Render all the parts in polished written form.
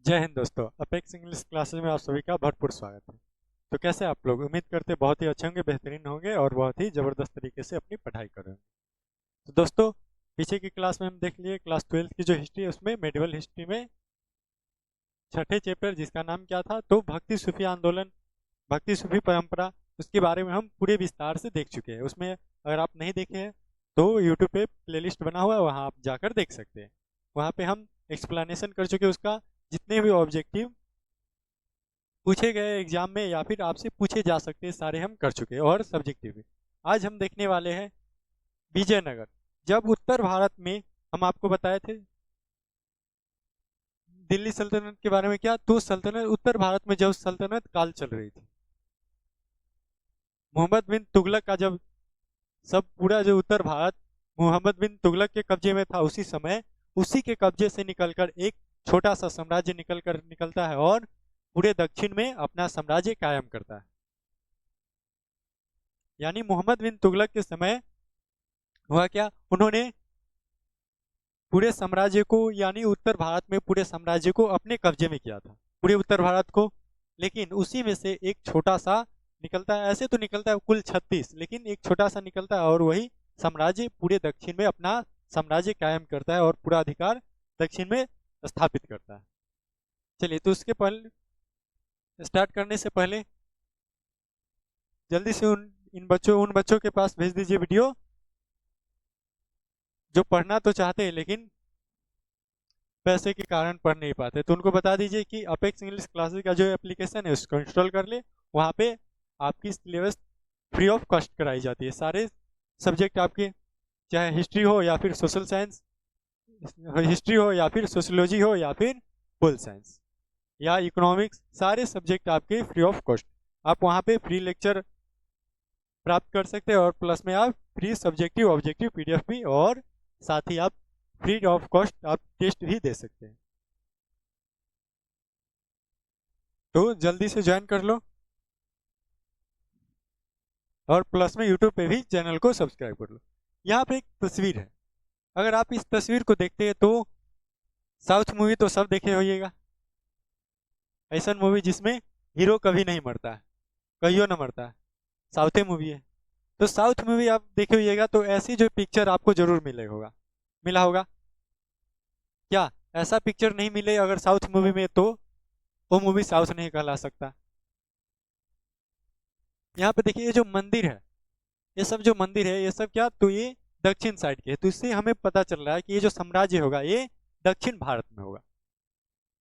जय हिंद दोस्तों। Apex English classes में आप सभी का भरपूर स्वागत है। तो कैसे आप लोग? उम्मीद करते हैं बहुत ही अच्छे होंगे, बेहतरीन होंगे और बहुत ही ज़बरदस्त तरीके से अपनी पढ़ाई कर रहे होंगे। तो दोस्तों, पीछे की क्लास में हम देख लिए क्लास 12 की जो हिस्ट्री है उसमें मेडिवल हिस्ट्री में छठे चैप्टर जिसका नाम क्या था, तो भक्ति सूफी आंदोलन, भक्ति सूफी परंपरा, उसके बारे में हम पूरे विस्तार से देख चुके हैं। उसमें अगर आप नहीं देखे हैं तो यूट्यूब पे प्लेलिस्ट बना हुआ है, वहाँ आप जाकर देख सकते हैं। वहाँ पे हम एक्सप्लेनेशन कर चुके हैं उसका। जितने भी ऑब्जेक्टिव पूछे गए एग्जाम में या फिर आपसे पूछे जा सकते हैं सारे हम कर चुके हैं, और सब्जेक्टिव भी। आज हम देखने वाले हैं विजयनगर। जब उत्तर भारत में, हम आपको बताए थे दिल्ली सल्तनत के बारे में, क्या तो सल्तनत उत्तर भारत में जब सल्तनत काल चल रही थी, मोहम्मद बिन तुगलक का जब सब पूरा जो उत्तर भारत मोहम्मद बिन तुगलक के कब्जे में था, उसी समय उसी के कब्जे से निकलकर एक छोटा सा साम्राज्य निकलता है और पूरे दक्षिण में अपना साम्राज्य कायम करता है। यानी मोहम्मद बिन तुगलक के समय हुआ क्या, उन्होंने पूरे साम्राज्य को, यानी उत्तर भारत में पूरे साम्राज्य को अपने कब्जे में किया था, पूरे उत्तर भारत को। लेकिन उसी में से एक छोटा सा निकलता है, ऐसे तो निकलता है कुल 36, लेकिन एक छोटा सा निकलता है और वही साम्राज्य पूरे दक्षिण में अपना साम्राज्य कायम करता है और पूरा अधिकार दक्षिण में स्थापित करता है। चलिए, तो उसके पहले, स्टार्ट करने से पहले जल्दी से उन बच्चों के पास भेज दीजिए वीडियो जो पढ़ना तो चाहते हैं लेकिन पैसे के कारण पढ़ नहीं पाते। तो उनको बता दीजिए कि अपेक्स इंग्लिश क्लासेस का जो एप्लीकेशन है उसको इंस्टॉल कर ले। वहाँ पे आपकी सिलेबस फ्री ऑफ कॉस्ट कराई जाती है। सारे सब्जेक्ट आपके, चाहे हिस्ट्री हो या फिर सोशल साइंस, हिस्ट्री हो या फिर सोशोलॉजी हो या फिर पोल साइंस या इकोनॉमिक्स, सारे सब्जेक्ट आपके फ्री ऑफ कॉस्ट। आप वहाँ पे फ्री लेक्चर प्राप्त कर सकते हैं और प्लस में आप फ्री सब्जेक्टिव ऑब्जेक्टिव पीडीएफ भी, और साथ ही आप फ्री ऑफ कॉस्ट आप टेस्ट भी दे सकते हैं। तो जल्दी से ज्वाइन कर लो और प्लस में यूट्यूब पे भी चैनल को सब्सक्राइब कर लो। यहाँ पे एक तस्वीर है, अगर आप इस तस्वीर को देखते हैं तो साउथ मूवी तो सब देखे होइएगा। ऐसा मूवी जिसमें हीरो कभी नहीं मरता है, कहियो ना मरता है, साउथ मूवी है। तो साउथ मूवी आप देखे होइएगा तो ऐसी जो पिक्चर आपको जरूर मिला होगा। क्या ऐसा पिक्चर नहीं मिले अगर साउथ मूवी में, तो वो मूवी साउथ नहीं कहला सकता। यहाँ पे देखिए, ये जो मंदिर है, ये सब जो मंदिर है, ये सब क्या, तो ये दक्षिण साइड के है। तो इससे हमें पता चल रहा है कि ये जो साम्राज्य होगा ये दक्षिण भारत में होगा।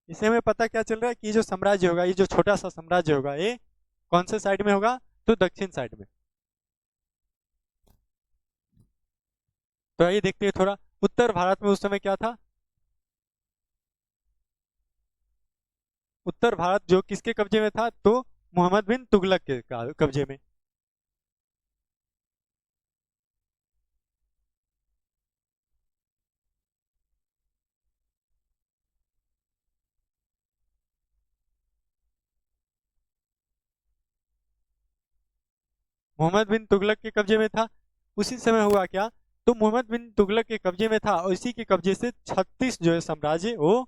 इससे हमें पता क्या चल रहा है कि ये जो साम्राज्य होगा, ये जो छोटा सा साम्राज्य होगा, ये कौन से साइड में होगा, तो दक्षिण साइड में। तो आइए देखते हैं थोड़ा उत्तर भारत में उस समय क्या था। उत्तर भारत जो किसके कब्जे में था, तो मोहम्मद बिन तुगलक के कब्जे में। मोहम्मद बिन तुगलक के कब्जे में था। उसी समय हुआ क्या, तो मोहम्मद बिन तुगलक के कब्जे में था और इसी के कब्जे से 36 जो है साम्राज्य, वो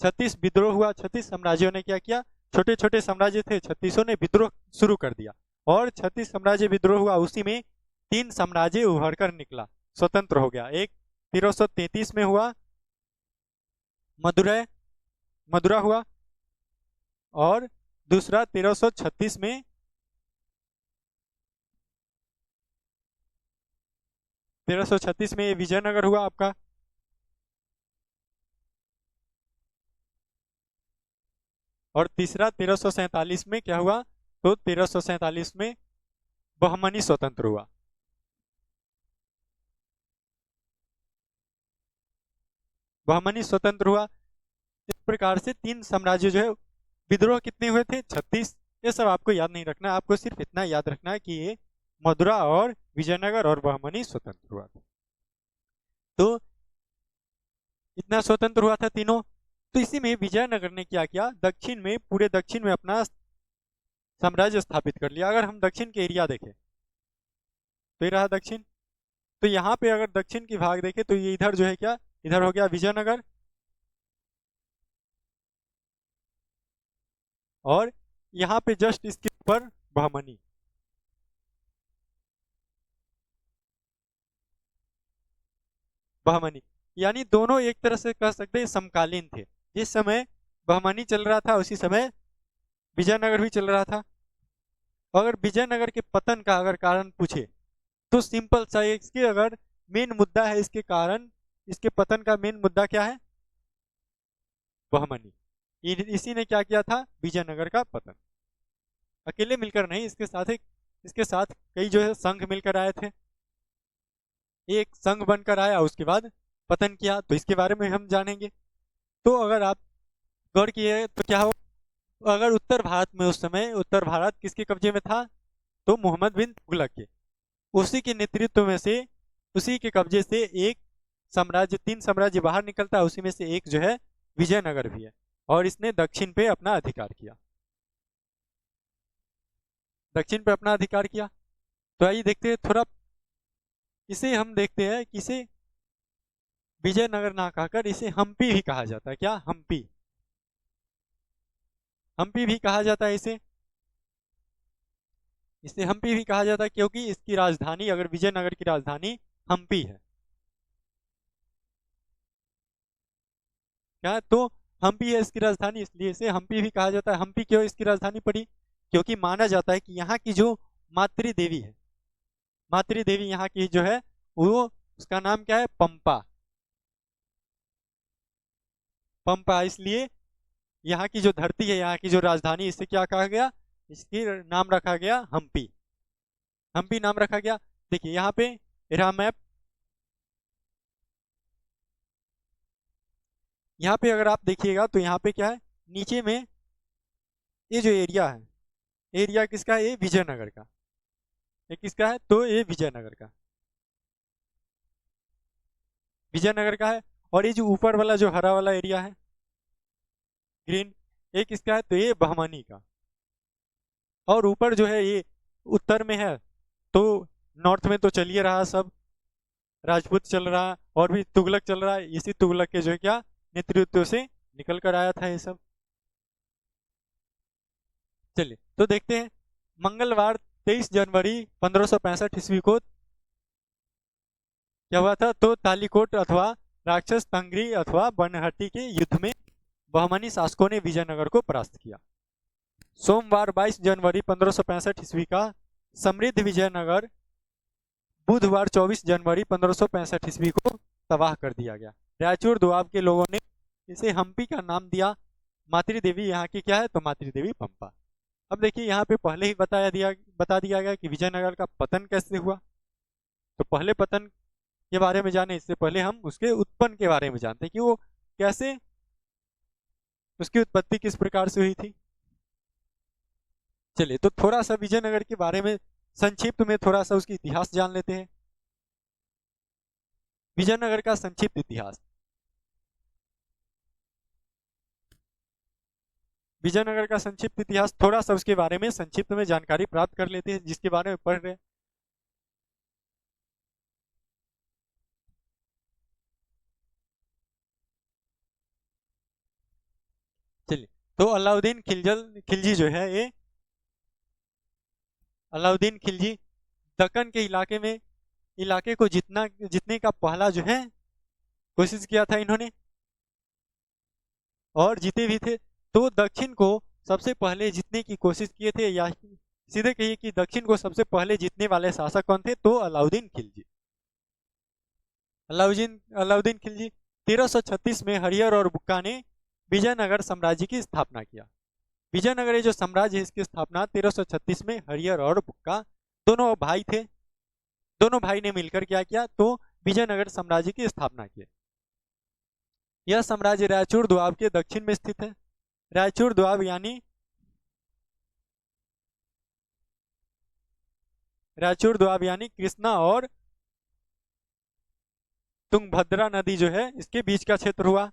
36 विद्रोह हुआ। 36 साम्राज्यों ने क्या किया, छोटे छोटे साम्राज्य थे, 36 ने विद्रोह शुरू कर दिया। और 36 साम्राज्य विद्रोह हुआ, उसी में 3 साम्राज्य उभर कर निकला, स्वतंत्र हो गया। एक 1333 में हुआ मदुरै, मदुरा हुआ, और दूसरा 1336 में, 1336 में विजयनगर हुआ आपका। और तीसरा 1347 में क्या हुआ, तो 1347 में बहमनी स्वतंत्र हुआ। बहमनी स्वतंत्र हुआ। इस प्रकार से 3 साम्राज्य जो है, विद्रोह कितने हुए थे, 36। ये सब आपको याद नहीं रखना है, आपको सिर्फ इतना याद रखना है कि ये मदुरा और विजयनगर और बहमनी स्वतंत्र हुआ था। तो इतना स्वतंत्र हुआ था तीनों। तो इसी में विजयनगर ने क्या किया, दक्षिण में, पूरे दक्षिण में अपना साम्राज्य स्थापित कर लिया। अगर हम दक्षिण के एरिया देखें तो ये रहा दक्षिण। तो यहाँ पे अगर दक्षिण की भाग देखें तो ये इधर जो है क्या, इधर हो गया विजयनगर, और यहाँ पे जस्ट इसके ऊपर बहमनी। बहमनी यानी दोनों एक तरह से कह सकते हैं समकालीन थे। जिस समय बहमनी चल रहा था उसी समय विजयनगर भी चल रहा था। अगर विजयनगर के पतन का अगर कारण पूछे तो सिंपल सा है, इसके अगर मेन मुद्दा है, इसके कारण इसके पतन का मेन मुद्दा क्या है? बहमनी। इसी ने क्या किया था? विजयनगर का पतन। अकेले मिलकर नहीं, इसके साथ कई जो है संघ मिलकर आए थे। एक संघ बनकर आया, उसके बाद पतन किया, तो इसके बारे में हम जानेंगे। तो अगर आप गौर किए तो क्या हो, अगर उत्तर भारत में उस समय उत्तर भारत किसके कब्जे में था? तो मोहम्मद बिन तुगलक के, उसी के नेतृत्व में से, उसी के कब्जे से एक साम्राज्य, 3 साम्राज्य बाहर निकलता है, उसी में से एक जो है विजयनगर भी है। और इसने दक्षिण पे अपना अधिकार किया, दक्षिण पे अपना अधिकार किया। तो आइए देखते हैं थोड़ा, इसे हम देखते हैं कि इसे विजयनगर ना कहकर इसे हम्पी भी कहा जाता है। क्या? हम्पी। हम्पी भी कहा जाता है इसे, इसे हम्पी भी कहा जाता है क्योंकि इसकी राजधानी, अगर विजयनगर की राजधानी हम्पी है। क्या? तो हम्पी है इसकी राजधानी, इसलिए इसे हम्पी भी कहा जाता है। हम्पी क्यों इसकी राजधानी पड़ी? क्योंकि माना जाता है कि यहाँ की जो मातृ देवी है, मातृ देवी यहाँ की जो है वो, उसका नाम क्या है? पंपा। पंपा, इसलिए यहाँ की जो धरती है, यहाँ की जो राजधानी, इसे क्या कहा गया? इसकी नाम रखा गया हम्पी। हम्पी नाम रखा गया। देखिए यहाँ पे रहा मैप, यहाँ पे अगर आप देखिएगा तो यहाँ पे क्या है, नीचे में ये जो एरिया है, एरिया किसका है? ये विजयनगर का। ये किसका है? तो ये विजयनगर का, विजयनगर का है। और ये जो ऊपर वाला जो हरा वाला एरिया है, ग्रीन, ये किसका है? तो ये बहमनी का। और ऊपर जो है ये उत्तर में है, तो नॉर्थ में तो चलिए रहा सब, राजपूत चल रहा और भी तुगलक चल रहा है। इसी तुगलक के जो है क्या नेतृत्व से निकल कर आया था ये सब। चलिए तो देखते हैं। मंगलवार 23 जनवरी 1565 ईस्वी को क्या हुआ था? तो तालीकोट अथवा राक्षस तंगरी अथवा बनहट्टी के युद्ध में बहमनी शासकों ने विजयनगर को परास्त किया। सोमवार 22 जनवरी 1565 ईस्वी का समृद्ध विजयनगर बुधवार 24 जनवरी 1565 ईस्वी को तबाह कर दिया गया। रायचूर दोआब के लोगों ने इसे हम्पी का नाम दिया। मातृदेवी यहाँ की क्या है? तो मातृदेवी पंपा। अब देखिए यहाँ पे पहले ही बता दिया गया कि विजयनगर का पतन कैसे हुआ। तो पहले पतन के बारे में जाने इससे पहले हम उसके उत्पन्न के बारे में जानते हैं कि वो कैसे, उसकी उत्पत्ति किस प्रकार से हुई थी। चलिए तो थोड़ा सा विजयनगर के बारे में संक्षिप्त में थोड़ा सा उसकी इतिहास जान लेते हैं। विजयनगर का संक्षिप्त इतिहास। विजयनगर का संक्षिप्त इतिहास, थोड़ा सा उसके बारे में संक्षिप्त में जानकारी प्राप्त कर लेते हैं जिसके बारे में पढ़ रहे हैं। चलिए तो अलाउद्दीन खिलजी जो है ये, अलाउद्दीन खिलजी दक्कन के इलाके को जीतने का पहला जो है कोशिश किया था इन्होंने, और जीते भी थे। तो दक्षिण को सबसे पहले जीतने की कोशिश किए थे, या सीधे कहिए कि दक्षिण को सबसे पहले जीतने वाले शासक कौन थे? तो अलाउद्दीन खिलजी। अलाउद्दीन खिलजी 1336 में हरियर और बुक्का ने विजयनगर साम्राज्य की स्थापना किया। विजयनगर ये जो साम्राज्य है इसकी स्थापना 1336 में हरियर और बुक्का दोनों भाई थे, दोनों भाई ने मिलकर क्या किया? तो विजयनगर साम्राज्य की स्थापना की। यह साम्राज्य रायचूर दोआब के दक्षिण में स्थित है। रायचूर दोआब यानी कृष्णा और तुंगभद्रा नदी जो है इसके बीच का क्षेत्र हुआ।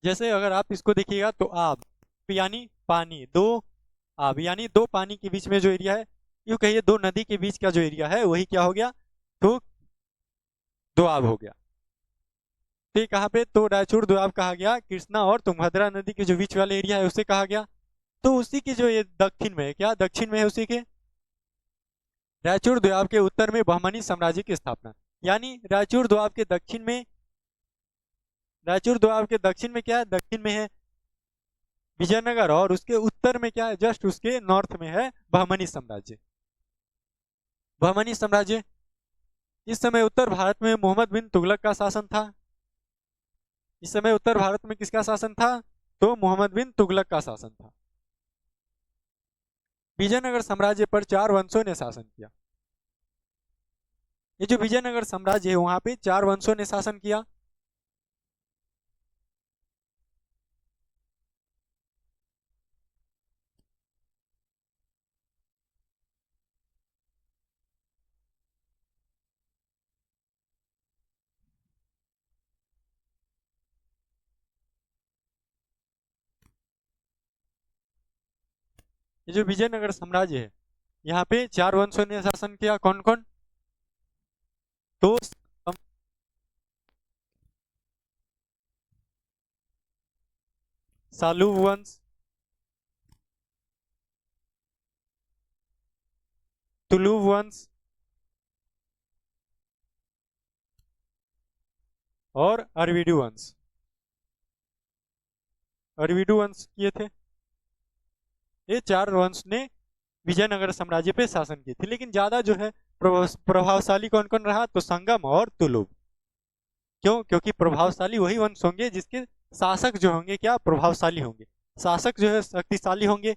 जैसे अगर आप इसको देखिएगा तो आब यानी पानी, दो पानी के बीच में जो एरिया है, यूं कहिए दो नदी के बीच का जो एरिया है वही क्या हो गया? तो दोआब हो गया। तो ये कहाँ पे, तो रायचूर दोआब कहा गया कृष्णा और तुंगभद्रा नदी के जो बीच वाले एरिया है उसे कहा गया। तो उसी के जो ये दक्षिण में है, क्या दक्षिण में है उसी के, रायचूर दोआब के उत्तर में बहमनी साम्राज्य की स्थापना। यानी रायचूर दोआब के दक्षिण में, रायचूर दोआब के दक्षिण में क्या है, दक्षिण में है विजयनगर, और उसके उत्तर में क्या है, जस्ट उसके नॉर्थ में है बहमनी साम्राज्य। बहमनी साम्राज्य, इस समय उत्तर भारत में मोहम्मद बिन तुगलक का शासन था। इस समय उत्तर भारत में किसका शासन था, तो मोहम्मद बिन तुगलक का शासन था। विजयनगर साम्राज्य पर 4 वंशों ने शासन किया। ये जो विजयनगर साम्राज्य है वहां पे 4 वंशों ने शासन किया। ये जो विजयनगर साम्राज्य है यहाँ पे 4 वंशों ने शासन किया। कौन कौन, तो सालुव वंश, तुलुव वंश और अरविडु वंश। अरविडु वंश किए थे। ये 4 वंश ने विजयनगर साम्राज्य पे शासन किए थे। लेकिन ज्यादा जो है प्रभावशाली कौन कौन रहा, तो संगम और तुलुव। क्यों, क्योंकि प्रभावशाली वही वंश होंगे जिसके शासक जो होंगे क्या, प्रभावशाली होंगे, शासक जो है शक्तिशाली होंगे,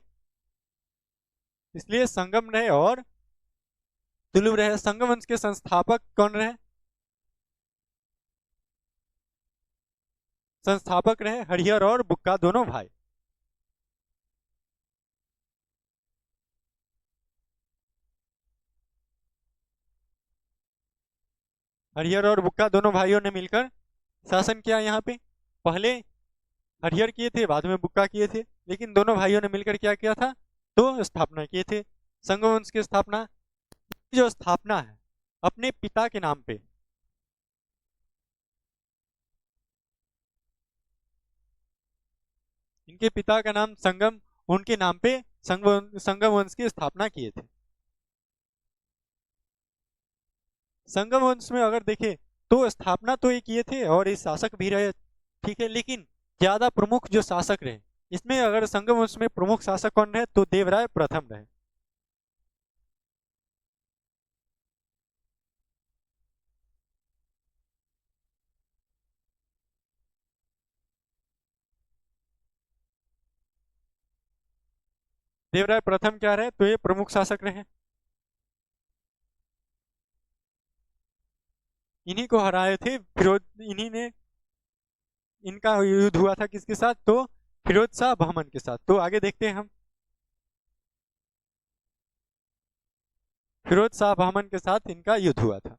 इसलिए संगम रहे और तुलुव रहे। संगम वंश के संस्थापक कौन रहे, संस्थापक रहे हरिहर और बुक्का दोनों भाई। हरिहर और बुक्का दोनों भाइयों ने मिलकर शासन किया यहाँ पे। पहले हरिहर किए थे, बाद में बुक्का किए थे, लेकिन दोनों भाइयों ने मिलकर क्या किया था, तो स्थापना किए थे संगम वंश की स्थापना। जो स्थापना है अपने पिता के नाम पे, इनके पिता का नाम संगम, उनके नाम पे संगम वंश की स्थापना किए थे। संगम वंश में अगर देखें तो स्थापना तो ये किए थे और ये शासक भी रहे, ठीक है, लेकिन ज्यादा प्रमुख जो शासक रहे, इसमें अगर संगम वंश में प्रमुख शासक कौन रहे, तो देवराय प्रथम रहे। देवराय प्रथम क्या रहे, तो ये प्रमुख शासक रहे। इन्हीं को हराए थे फिरोज, इन्हीं ने, इनका युद्ध हुआ था किसके साथ, तो फिरोज शाह बहमन के साथ। तो आगे देखते हैं हम, फिरोज शाह बहमन के साथ इनका युद्ध हुआ था।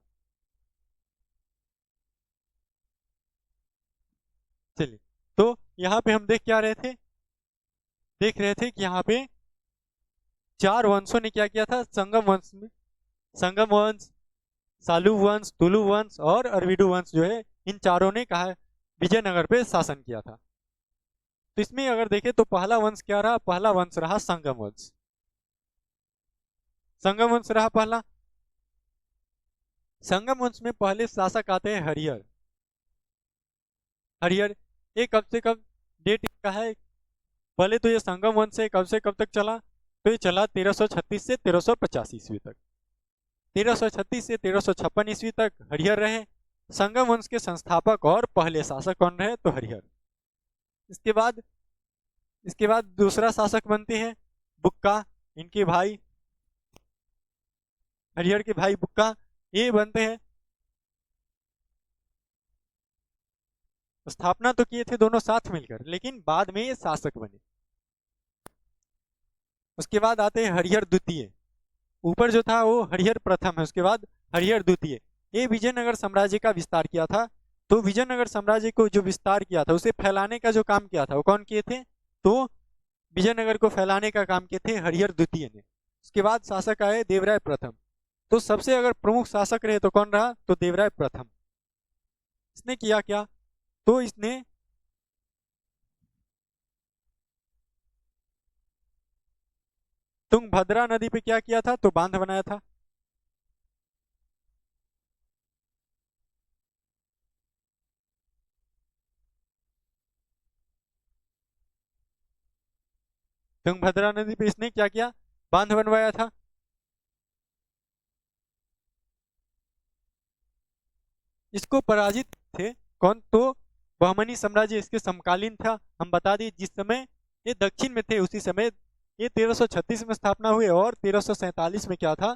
चलिए, तो यहाँ पे हम देख क्या रहे थे, देख रहे थे कि यहाँ पे 4 वंशों ने क्या किया था संगम वंश में, संगम वंश, सालू वंश, तुलु वंश और अरविडु वंश जो है, इन चारों ने कहा विजयनगर पे शासन किया था। तो इसमें अगर देखें तो पहला वंश क्या रहा, पहला वंश रहा संगम वंश। संगम वंश रहा पहला। संगम वंश में पहले शासक आते हैं हरिहर। हरिहर ये कब से कब डेट का है, पहले तो ये संगम वंश है, कब से कब तक चला, तो ये चला 1336 से 1385 ईस्वी तक। 1336 से 1356 ईस्वी तक हरिहर रहे। संगम वंश के संस्थापक और पहले शासक कौन रहे, तो हरिहर। इसके बाद, इसके बाद दूसरा शासक बनते हैं बुक्का, इनके भाई, हरिहर के भाई बुक्का, ये बनते हैं। स्थापना तो किए थे दोनों साथ मिलकर, लेकिन बाद में ये शासक बने। उसके बाद आते हैं हरिहर द्वितीय। ऊपर जो था वो हरिहर प्रथम है, उसके बाद हरिहर द्वितीय। ये विजयनगर साम्राज्य का विस्तार किया था। तो विजयनगर साम्राज्य को जो विस्तार किया था, उसे फैलाने का जो काम किया था, वो कौन किए थे, तो विजयनगर को फैलाने का काम किए थे हरिहर द्वितीय ने। उसके बाद शासक आए देवराय प्रथम। तो सबसे अगर प्रमुख शासक रहे तो कौन रहा, तो देवराय प्रथम। इसने किया क्या, तो इसने तुंगभद्रा नदी पे क्या किया था, तो बांध बनाया था। तुंगभद्रा नदी पे इसने क्या किया, बांध बनवाया था। इसको पराजित थे कौन, तो बहमनी साम्राज्य इसके समकालीन था। हम बता दें जिस समय ये दक्षिण में थे उसी समय ये 1336 में स्थापना हुए, और 1347 में क्या था,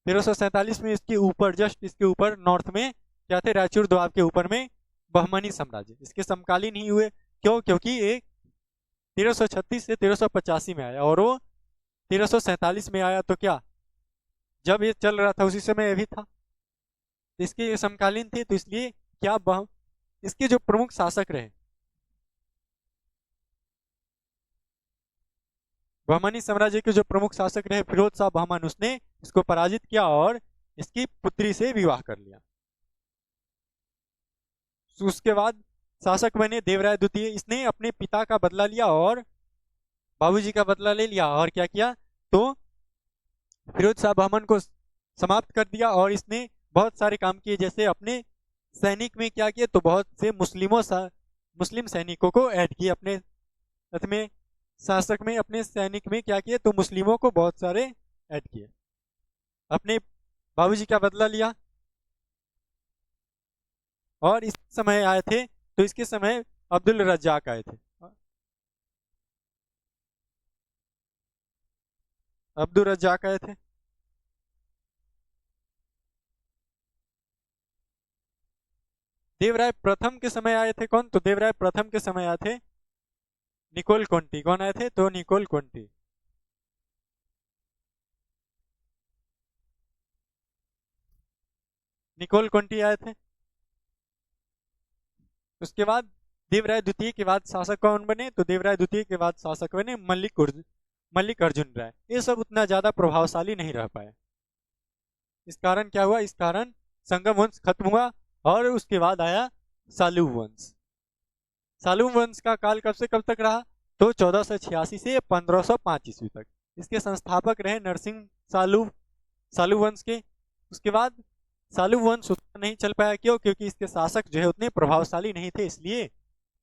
1347 में इसके ऊपर, जस्ट इसके ऊपर नॉर्थ में क्या थे, रायचूर दोआब के ऊपर में बहमनी साम्राज्य इसके समकालीन ही हुए। क्यों, क्योंकि ये 1336 से 1385 में आया और वो 1347 में आया, तो क्या जब ये चल रहा था उसी समय ये भी था, तो इसके ये समकालीन थे। तो इसलिए क्या इसके जो प्रमुख शासक रहे, बहमनी साम्राज्य के जो प्रमुख शासक रहे फिरोज शाह बहमन, उसने इसको पराजित किया और इसकी पुत्री से विवाह कर लिया। उसके बाद शासक बने देवराय द्वितीय। इसने अपने पिता का बदला लिया और बाबूजी का बदला ले लिया, और क्या किया, तो फिरोज शाह बहमन को समाप्त कर दिया। और इसने बहुत सारे काम किए, जैसे अपने सैनिक में क्या किए, तो बहुत से मुस्लिम सैनिकों को ऐड किए अपने साथ में। शासक में अपने सैनिक में क्या किए, तो मुस्लिमों को बहुत सारे ऐड किए। अपने बाबूजी का बदला लिया। और इस समय आए थे, तो इसके समय अब्दुल रज्जाक आए थे। अब्दुल रज्जाक आए थे। देवराय प्रथम के समय आए थे कौन, तो देवराय प्रथम के समय आए थे निकोल कोंटी। कौन आए थे, तो निकोल कोंटी। निकोल कोंटी आए थे। उसके बाद देवराय द्वितीय के बाद शासक कौन बने, तो देवराय द्वितीय के बाद शासक बने मल्लिक अर्जुन राय। ये सब उतना ज्यादा प्रभावशाली नहीं रह पाए। इस कारण क्या हुआ, इस कारण संगम वंश खत्म हुआ और उसके बाद आया सालू वंश। सालू वंश का काल कब से कब तक रहा, तो 1486 से 1505 ईस्वी तक। इसके संस्थापक रहे नरसिंह सालू, सालू वंश के। उसके बाद सालू वंश उतना नहीं चल पाया। क्यों, क्योंकि इसके शासक जो है उतने प्रभावशाली नहीं थे, इसलिए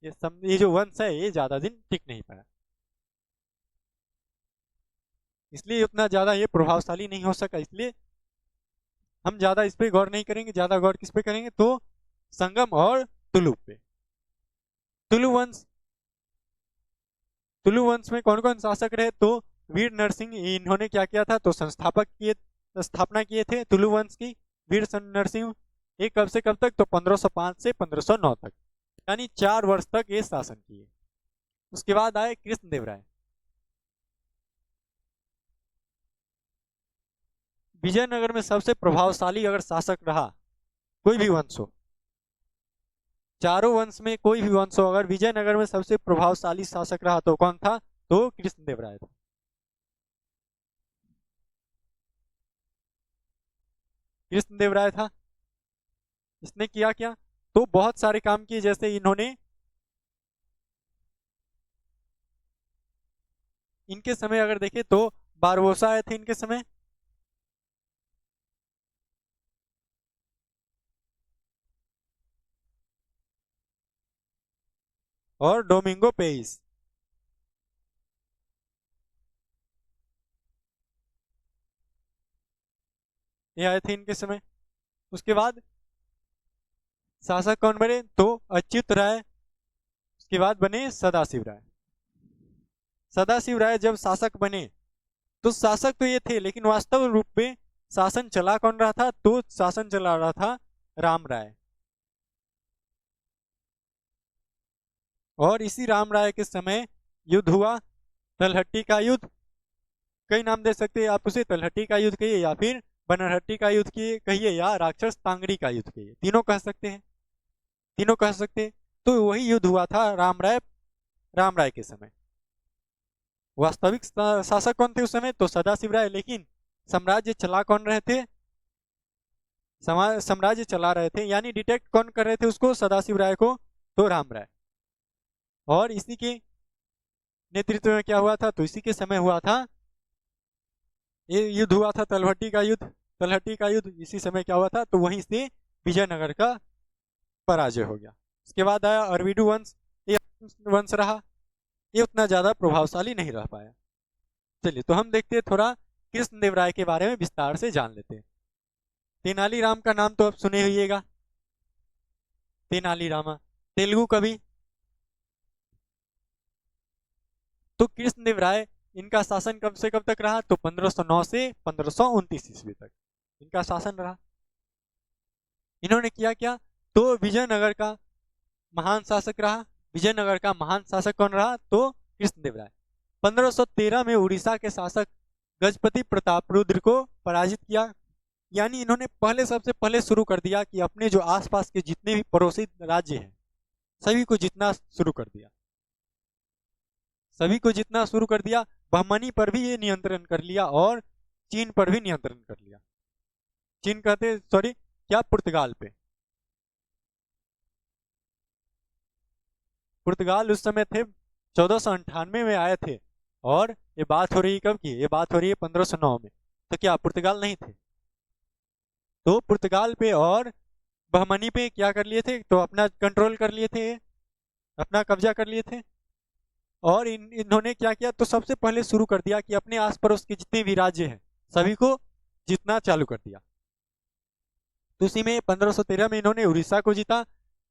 ये जो वंश है ये ज्यादा दिन टिक नहीं पाया, इसलिए उतना ज्यादा ये प्रभावशाली नहीं हो सका। इसलिए हम ज्यादा इस पे गौर नहीं करेंगे। ज्यादा गौर किस पे करेंगे, तो संगम और तुलु पे। तुलु वंश, तुलु वंश में कौन कौन शासक रहे, तो वीर नरसिंह, इन्होंने क्या किया था, तो स्थापना किए थे तुलु वंश की। वीर नरसिंह ये कब से कब तक, तो 1505 से 1509 तक, यानी 4 वर्ष तक ये शासन किए। उसके बाद आए कृष्णदेवराय। विजयनगर में सबसे प्रभावशाली अगर शासक रहा, कोई भी वंश हो, चारों वंश में कोई भी वंश हो, अगर विजयनगर में सबसे प्रभावशाली शासक रहा तो कौन था, तो कृष्णदेवराय था। कृष्णदेवराय था। इसने किया क्या, तो बहुत सारे काम किए। जैसे इन्होंने, इनके समय अगर देखें तो बारबोसा आए थे इनके समय। और डोमिंगो पेइस, ये आए थे इनके समय। उसके बाद शासक कौन बने, तो अच्युत राय। उसके बाद बने सदाशिव राय। सदाशिव राय जब शासक बने, तो शासक तो ये थे, लेकिन वास्तव रूप में शासन चला कौन रहा था, तो शासन चला रहा था राम राय। और इसी राम राय के समय युद्ध हुआ, तलहट्टी का युद्ध। कई नाम दे सकते हैं आप उसे, तलहट्टी का युद्ध कहिए, या फिर बनरहट्टी का युद्ध कहिए, या राक्षस तांगड़ी का युद्ध कहिए, तीनों कह सकते हैं, तीनों कह सकते हैं। तो वही युद्ध हुआ था राम राय के समय। वास्तविक शासक कौन थे उस समय, तो सदाशिव राय, लेकिन साम्राज्य चला कौन रहे थे, साम्राज्य चला रहे थे, यानी डिटेक्ट कौन कर रहे थे उसको, सदाशिव राय को, तो राम राय। और इसी के नेतृत्व में क्या हुआ था, तो इसी के समय हुआ था ये युद्ध हुआ था, तलहटी का युद्ध। तलहटी का युद्ध इसी समय क्या हुआ था, तो वहीं से विजयनगर का पराजय हो गया। इसके बाद आया अरविडु वंश। ये वंश रहा, ये उतना ज्यादा प्रभावशाली नहीं रह पाया। चलिए, तो हम देखते हैं थोड़ा कृष्णदेव राय के बारे में विस्तार से जान लेते हैं। तेनालीराम का नाम तो आप सुने होइएगा, तेनालीरामा, तेलुगु कवि। तो कृष्णदेव राय, इनका शासन कब से कब तक रहा, तो 1509 से 1529 ईस्वी तक इनका शासन रहा। इन्होंने किया क्या, तो विजयनगर का महान शासक रहा। विजयनगर का महान शासक कौन रहा, तो कृष्णदेव राय। 1513 में उड़ीसा के शासक गजपति प्रताप रुद्र को पराजित किया। यानी इन्होंने पहले, सबसे पहले शुरू कर दिया कि अपने जो आसपास के जितने भी पड़ोसी राज्य हैं सभी को जीतना शुरू कर दिया, सभी को जीतना शुरू कर दिया। बहमनी पर भी ये नियंत्रण कर लिया और चीन पर भी नियंत्रण कर लिया। चीन कहते, सॉरी, क्या, पुर्तगाल पे। पुर्तगाल उस समय थे 1498 में आए थे, और ये बात हो रही कब की, ये बात हो रही है 1509 में। तो क्या पुर्तगाल नहीं थे, तो पुर्तगाल पे और बहमनी पे क्या कर लिए थे, तो अपना कंट्रोल कर लिए थे, अपना कब्जा कर लिए थे। और इन्होंने क्या किया, तो सबसे पहले शुरू कर दिया कि अपने आस पड़ोस के जितने भी राज्य हैं सभी को जीतना चालू कर दिया। तो उसी में 1513 में इन्होंने उड़ीसा को जीता।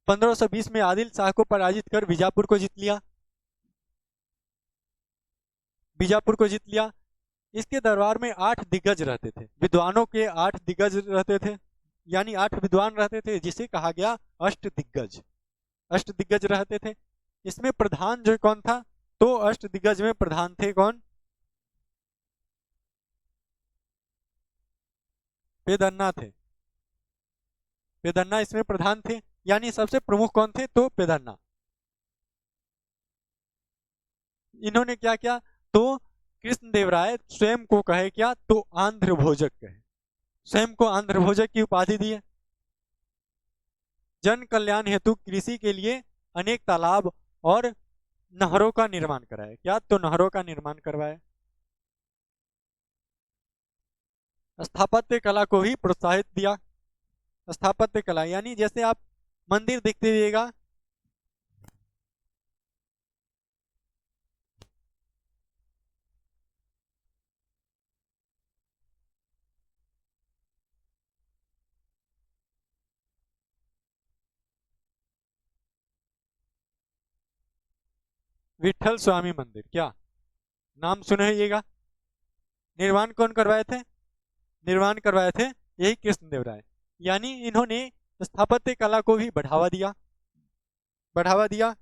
1520 में आदिल शाह को पराजित कर बीजापुर को जीत लिया, बीजापुर को जीत लिया। इसके दरबार में 8 दिग्गज रहते थे, विद्वानों के 8 दिग्गज रहते थे, यानी 8 विद्वान रहते थे, जिसे कहा गया अष्ट दिग्गज। अष्ट दिग्गज रहते थे। इसमें प्रधान जो कौन था, तो अष्ट दिग्गज में प्रधान थे कौन, पेदन्ना थे। पेदन्ना इसमें प्रधान थे, यानी सबसे प्रमुख कौन थे, तो पेदन्ना। इन्होंने क्या किया, तो कृष्णदेव राय स्वयं को कहे क्या, तो आंध्र भोजक कहे, स्वयं को आंध्र भोजक की उपाधि दी है। जन कल्याण हेतु कृषि के लिए अनेक तालाब और नहरों का निर्माण कराया, क्या, तो नहरों का निर्माण करवाया। स्थापत्य कला को भी प्रोत्साहित दिया। स्थापत्य कला यानी जैसे आप मंदिर देखते रहिएगा, विठल स्वामी मंदिर, क्या नाम सुने होइएगा। निर्माण कौन करवाए थे, निर्माण करवाए थे यही कृष्णदेव राय। यानी इन्होंने स्थापत्य कला को भी बढ़ावा दिया, बढ़ावा दिया,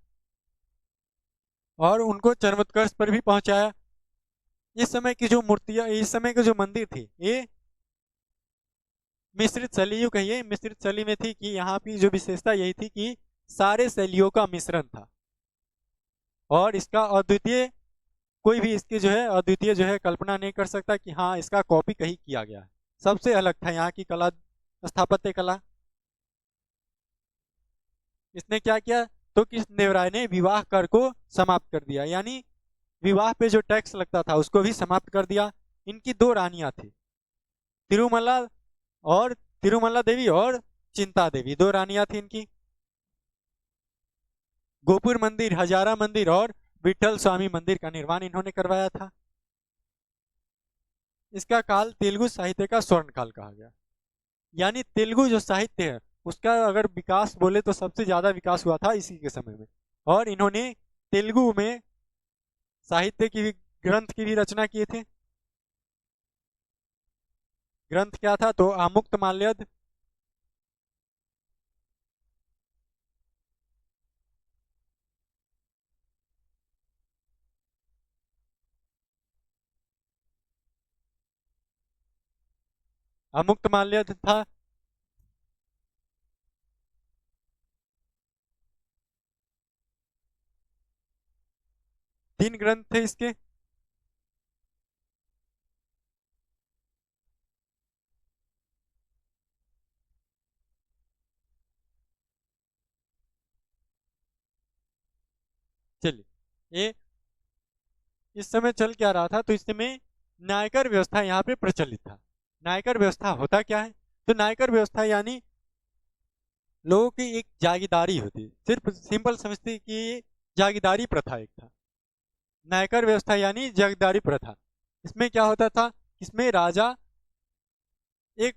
और उनको चरमोत्कर्ष पर भी पहुंचाया। इस समय की जो मूर्तियां, इस समय की जो मंदिर थी, ये मिश्रित शैली, यूं कहिए मिश्रित शैली में थी, कि यहाँ की जो विशेषता यही थी कि सारे शैलियों का मिश्रण था, और इसका अद्वितीय, कोई भी इसकी जो है अद्वितीय जो है कल्पना नहीं कर सकता कि हाँ इसका कॉपी कहीं किया गया है। सबसे अलग था यहाँ की कला, स्थापत्य कला। इसने क्या किया, तो कृष्णदेव राय ने विवाह कर को समाप्त कर दिया, यानी विवाह पे जो टैक्स लगता था उसको भी समाप्त कर दिया। इनकी 2 रानियां थी, तिरुमला और तिरुमला देवी और चिंता देवी, 2 रानियां थी इनकी। गोपुर मंदिर, हजारा मंदिर और विठल स्वामी मंदिर का निर्माण इन्होंने करवाया था। इसका काल तेलुगु साहित्य का स्वर्ण काल कहा गया। यानी तेलुगु जो साहित्य है उसका अगर विकास बोले तो सबसे ज्यादा विकास हुआ था इसी के समय में। और इन्होंने तेलुगु में साहित्य की भी, ग्रंथ की भी रचना किए थे। ग्रंथ क्या था, तो आमुक्त माल्यद, अमुक्त माल्यद था। 3 ग्रंथ थे इसके। ये इस समय चल क्या रहा था, तो इस समय न्यायकर व्यवस्था यहाँ पे प्रचलित था। न्यायकर व्यवस्था होता क्या है, तो न्यायकर व्यवस्था यानी लोगों की एक जागीदारी होती, सिर्फ सिंपल समझते कि जागीदारी प्रथा एक था। न्यायकर व्यवस्था यानी जागीदारी प्रथा। इसमें क्या होता था, इसमें राजा एक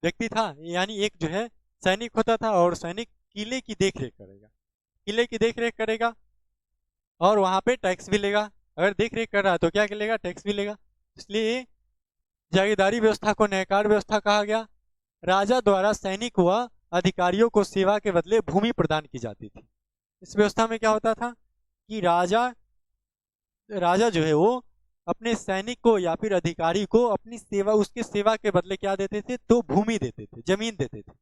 व्यक्ति था, यानी एक जो है सैनिक होता था, और सैनिक किले की देख रेख करेगा, किले की देख रेख करेगा और वहां पे टैक्स भी लेगा। अगर देख रेख कर रहा है तो क्या लेगा, टैक्स भी लेगा। इसलिए जागीरदारी व्यवस्था को न्यायकार व्यवस्था कहा गया। राजा द्वारा सैनिक व अधिकारियों को सेवा के बदले भूमि प्रदान की जाती थी। इस व्यवस्था में क्या होता था कि राजा राजा जो है वो अपने सैनिक को या फिर अधिकारी को अपनी सेवा, उसके सेवा के बदले क्या देते थे, तो भूमि देते थे, जमीन देते थे।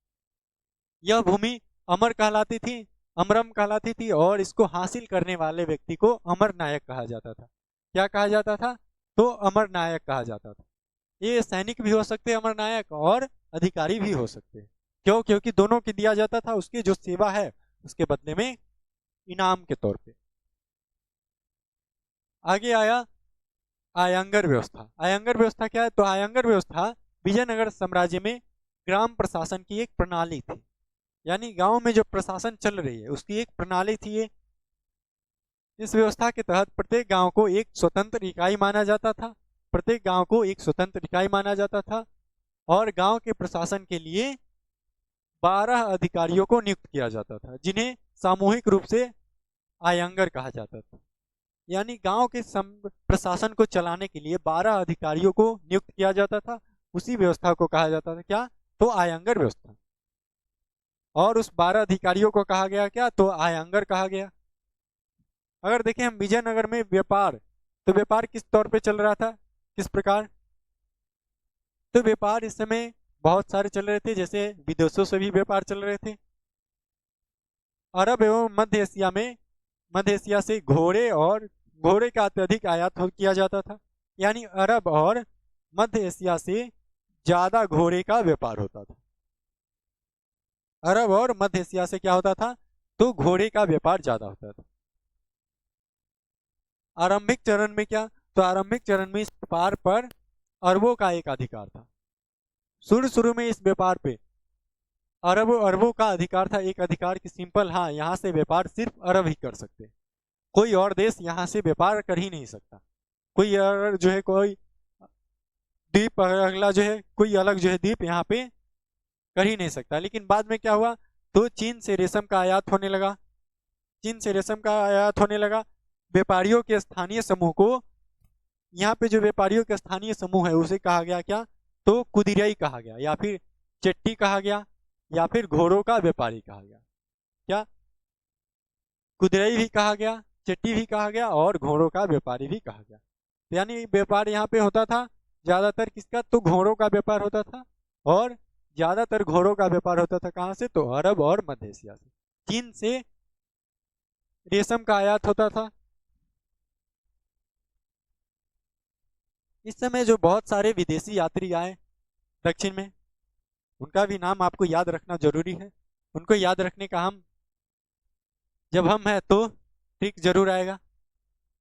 यह भूमि अमर कहलाती थी, अमरम कहलाती थी, और इसको हासिल करने वाले व्यक्ति को अमर नायक कहा जाता था। क्या कहा जाता था, तो अमर नायक कहा जाता था। ये सैनिक भी हो सकते हैं अमर नायक, और अधिकारी भी हो सकते हैं। क्यों, क्योंकि दोनों की दिया जाता था, उसकी जो सेवा है उसके बदले में इनाम के तौर पे। आगे आया आयंगर व्यवस्था। आयंगर व्यवस्था क्या है, तो आयंगर व्यवस्था विजयनगर साम्राज्य में ग्राम प्रशासन की एक प्रणाली थी, यानी गांव में जो प्रशासन चल रही है उसकी एक प्रणाली थी ये। इस व्यवस्था के तहत प्रत्येक गांव को एक स्वतंत्र इकाई माना जाता था, प्रत्येक गांव को एक स्वतंत्र इकाई माना जाता था, और गांव के प्रशासन के लिए 12 अधिकारियों को नियुक्त किया जाता था, जिन्हें सामूहिक रूप से आयंगर कहा जाता था। यानी गांव के प्रशासन को चलाने के लिए 12 अधिकारियों को नियुक्त किया जाता था। उसी व्यवस्था को कहा जाता था क्या, तो आयंगर व्यवस्था। और उस 12 अधिकारियों को कहा गया क्या, तो आयंगर कहा गया। अगर देखें हम विजयनगर में व्यापार, तो व्यापार किस तौर पे चल रहा था, किस प्रकार, तो व्यापार इस समय बहुत सारे चल रहे थे, जैसे विदेशों से भी व्यापार चल रहे थे। अरब एवं मध्य एशिया में, मध्य एशिया से घोड़े का अत्यधिक आयात किया जाता था। यानी अरब और मध्य एशिया से ज्यादा घोड़े का व्यापार होता था। अरब और मध्य एशिया से क्या होता था, तो घोड़े का व्यापार ज्यादा होता था। आरंभिक चरण में क्या, तो आरंभिक चरण में इस व्यापार पर अरबों का एक अधिकार था। शुरू शुरू में इस व्यापार पे अरबों का अधिकार था, एक अधिकार की सिंपल, हाँ यहाँ से व्यापार सिर्फ अरब ही कर सकते, कोई और देश यहाँ से व्यापार कर ही नहीं सकता। कोई और जो है, कोई द्वीप अगला जो है, कोई अलग जो है द्वीप यहाँ पे कर ही नहीं सकता। लेकिन बाद में क्या हुआ, तो चीन से रेशम का आयात होने लगा, चीन से रेशम का आयात होने लगा। व्यापारियों के स्थानीय समूह को, यहाँ पे जो व्यापारियों के स्थानीय समूह है उसे कहा गया क्या, तो कुदिरई कहा गया, या फिर चेट्टी कहा गया, या फिर घोड़ों का व्यापारी कहा गया। क्या, कुदिरई भी कहा गया, चेट्टी भी कहा गया, और घोड़ों का व्यापारी भी कहा गया। यानी व्यापार यहाँ पे होता था ज्यादातर किसका, तो घोड़ों का व्यापार होता था, और ज्यादातर घोड़ों का व्यापार होता था कहाँ से, तो अरब और मध्य एशिया से। चीन से रेशम का आयात होता था। इस समय जो बहुत सारे विदेशी यात्री आए दक्षिण में, उनका भी नाम आपको याद रखना जरूरी है। उनको याद रखने का जब हम हैं तो ट्रिक जरूर आएगा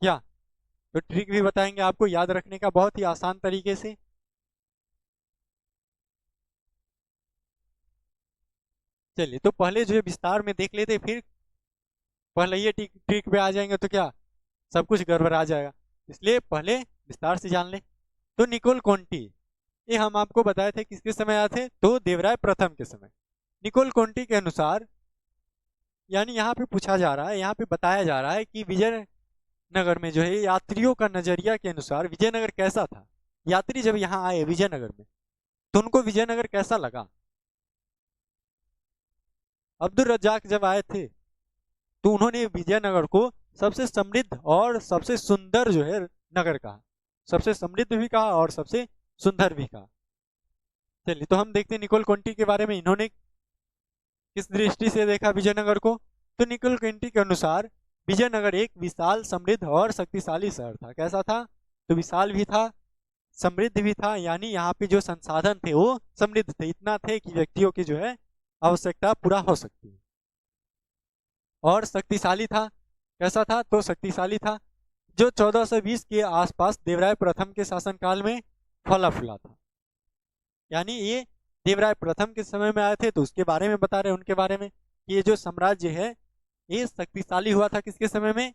क्या, तो ट्रिक भी बताएंगे आपको याद रखने का बहुत ही आसान तरीके से। चलिए, तो पहले जो है विस्तार में देख लेते, फिर पहले ये ट्रिक पे आ जाएंगे तो क्या सब कुछ गड़बड़ा जाएगा, इसलिए पहले विस्तार से जान ले। तो निकोल कोंटी, ये हम आपको बताए थे किसके समय आए थे, तो देवराय प्रथम के समय। निकोल कोंटी के अनुसार, यानी यहाँ पे पूछा जा रहा है, यहाँ पे बताया जा रहा है कि विजयनगर में जो है यात्रियों का नजरिया के अनुसार विजयनगर कैसा था। यात्री जब यहाँ आए विजयनगर में तो उनको विजयनगर कैसा लगा। अब्दुल रज्जाक जब आए थे तो उन्होंने विजयनगर को सबसे समृद्ध और सबसे सुंदर जो है नगर कहा, सबसे समृद्ध भी कहा और सबसे सुंदर भी कहा। चलिए, तो हम देखते हैं निकोल कोंटी के बारे में, इन्होंने किस दृष्टि से देखा विजयनगर को। तो निकोल कोंटी के अनुसार विजयनगर एक विशाल, समृद्ध और शक्तिशाली शहर था। कैसा था, तो विशाल भी था, समृद्ध भी था, यानी यहाँ पे जो संसाधन थे वो समृद्ध थे, इतना थे कि व्यक्तियों की जो है आवश्यकता पूरा हो सकती है। और शक्तिशाली था, कैसा था? तो शक्तिशाली था, जो 1420 के आसपास देवराय प्रथम के शासनकाल में फला फूला था। यानी ये देवराय प्रथम के समय में आए थे, तो उसके बारे में बता रहे हैं, उनके बारे में कि ये जो साम्राज्य है ये शक्तिशाली हुआ था किसके समय में?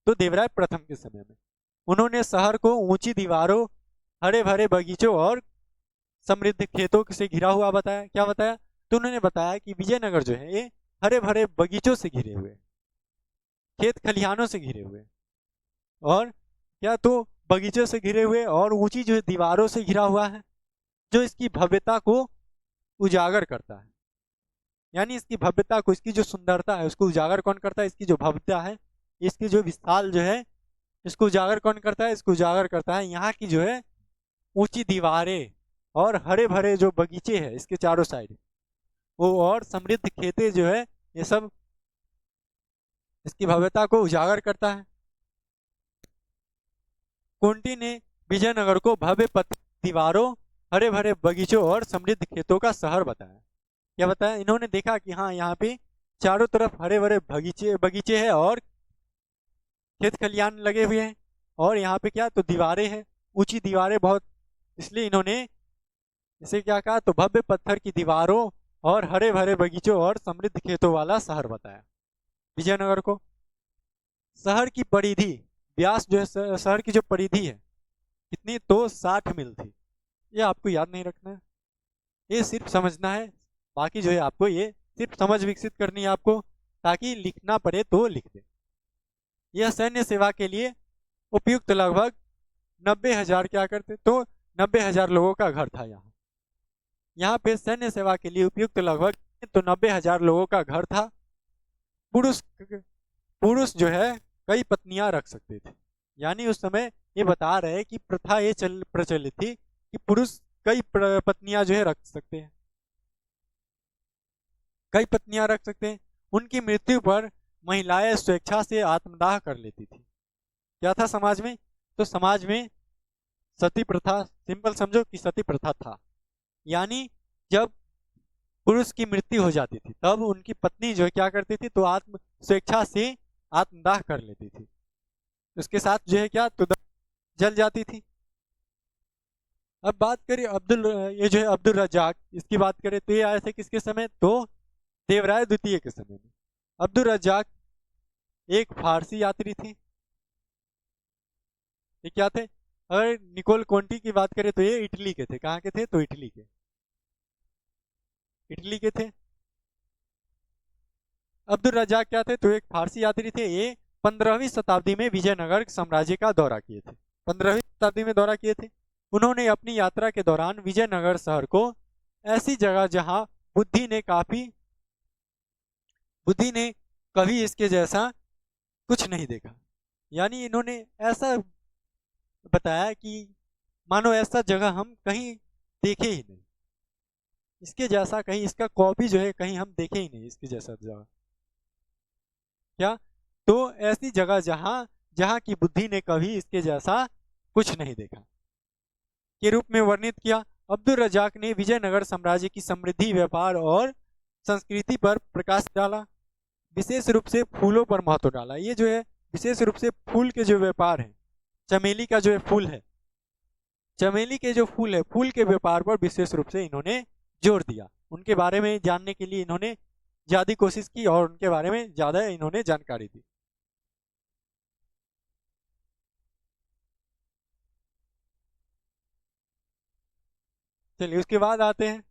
तो देवराय प्रथम के समय में। उन्होंने शहर को ऊंची दीवारों, हरे भरे बगीचों और समृद्ध खेतों से घिरा हुआ बताया। क्या बताया? तो उन्होंने बताया कि विजयनगर जो है ये हरे भरे बगीचों से घिरे हुए, खेत खलिहानों से घिरे हुए, और क्या तो बगीचों से घिरे हुए और ऊंची जो है दीवारों से घिरा हुआ है, जो इसकी भव्यता को उजागर करता है। यानी इसकी भव्यता को, इसकी जो सुंदरता है उसको उजागर कौन करता है? इसकी जो भव्यता है, इसकी जो विशाल जो है, इसको उजागर कौन करता है? इसको उजागर करता है यहाँ की जो है ऊंची दीवारें और हरे भरे जो बगीचे हैं इसके चारों साइड, वो और समृद्ध खेते जो है, ये सब इसकी भव्यता को उजागर करता है। कुंती ने विजयनगर को भव्य पथ दीवारों, हरे भरे बगीचों और समृद्ध खेतों का शहर बताया। क्या बताया? इन्होंने देखा कि हाँ यहाँ पे चारों तरफ हरे भरे बगीचे बगीचे हैं और खेत खलियान लगे हुए हैं, और यहाँ पे क्या तो दीवारें हैं, ऊंची दीवारें बहुत, इसलिए इन्होंने इसे क्या कहा? तो भव्य पत्थर की दीवारों और हरे भरे बगीचों और समृद्ध खेतों वाला शहर बताया विजयनगर को। शहर की परिधि, व्यास जो है शहर की जो परिधि है कितनी? तो 60 मील थी। ये आपको याद नहीं रखना है, ये सिर्फ समझना है। बाकी जो है आपको ये सिर्फ समझ विकसित करनी है आपको, ताकि लिखना पड़े तो लिख दे। यह सैन्य सेवा के लिए उपयुक्त लगभग 90,000 क्या करते? तो 90,000 लोगों का घर था यहाँ। यहाँ पे सैन्य सेवा के लिए उपयुक्त लगभग तो 90,000 लोगों का घर था। पुरुष पुरुष जो है कई पत्नियां रख सकते थे। यानी उस समय ये बता रहे हैं कि प्रथा ये प्रचलित थी कि पुरुष कई पत्नियां जो है रख सकते हैं, कई पत्नियां रख सकते हैं। उनकी मृत्यु पर महिलाएं स्वेच्छा से आत्मदाह कर लेती थी। क्या था समाज में? तो समाज में सती प्रथा, सिंपल समझो कि सती प्रथा था। यानी जब पुरुष की मृत्यु हो जाती थी तब उनकी पत्नी जो है क्या करती थी? तो आत्म स्वेच्छा से आत्मदाह कर लेती थी। उसके साथ जो है क्या तो जल जाती थी। अब बात करें ये जो है अब्दुल रज्जाक, इसकी बात करें तो ये आए थे किसके समय? तो देवराय द्वितीय के समय में। अब्दुल रज्जाक एक फारसी यात्री थे। ये क्या थे? अगर निकोल कोंटी की बात करें तो ये इटली के थे। कहाँ के थे? तो इटली के, इटली के थे। अब्दुल रज्जाक क्या थे? तो एक फारसी यात्री थे। ये 15वीं शताब्दी में विजयनगर साम्राज्य का दौरा किए थे। 15वीं शताब्दी में दौरा किए थे। उन्होंने अपनी यात्रा के दौरान विजयनगर शहर को ऐसी जगह जहां बुद्धि ने कभी इसके जैसा कुछ नहीं देखा। यानी इन्होंने ऐसा बताया कि मानो ऐसा जगह हम कहीं देखे ही नहीं, इसके जैसा कहीं, इसका कॉपी जो है कहीं हम देखे ही नहीं इसके जैसा जगह। क्या? तो ऐसी जगह जहां जहां की बुद्धि ने कभी इसके जैसा कुछ नहीं देखा के रूप में वर्णित किया। अब्दुल रजाक ने विजयनगर साम्राज्य की समृद्धि, व्यापार और संस्कृति पर प्रकाश डाला। विशेष रूप से फूलों पर महत्व डाला। ये जो है विशेष रूप से फूल के जो व्यापार है, चमेली का जो है फूल है, चमेली के जो फूल है, फूल के व्यापार पर विशेष रूप से इन्होंने जोर दिया। उनके बारे में जानने के लिए इन्होंने ज्यादा कोशिश की और उनके बारे में ज्यादा इन्होंने जानकारी दी। चलिए उसके बाद आते हैं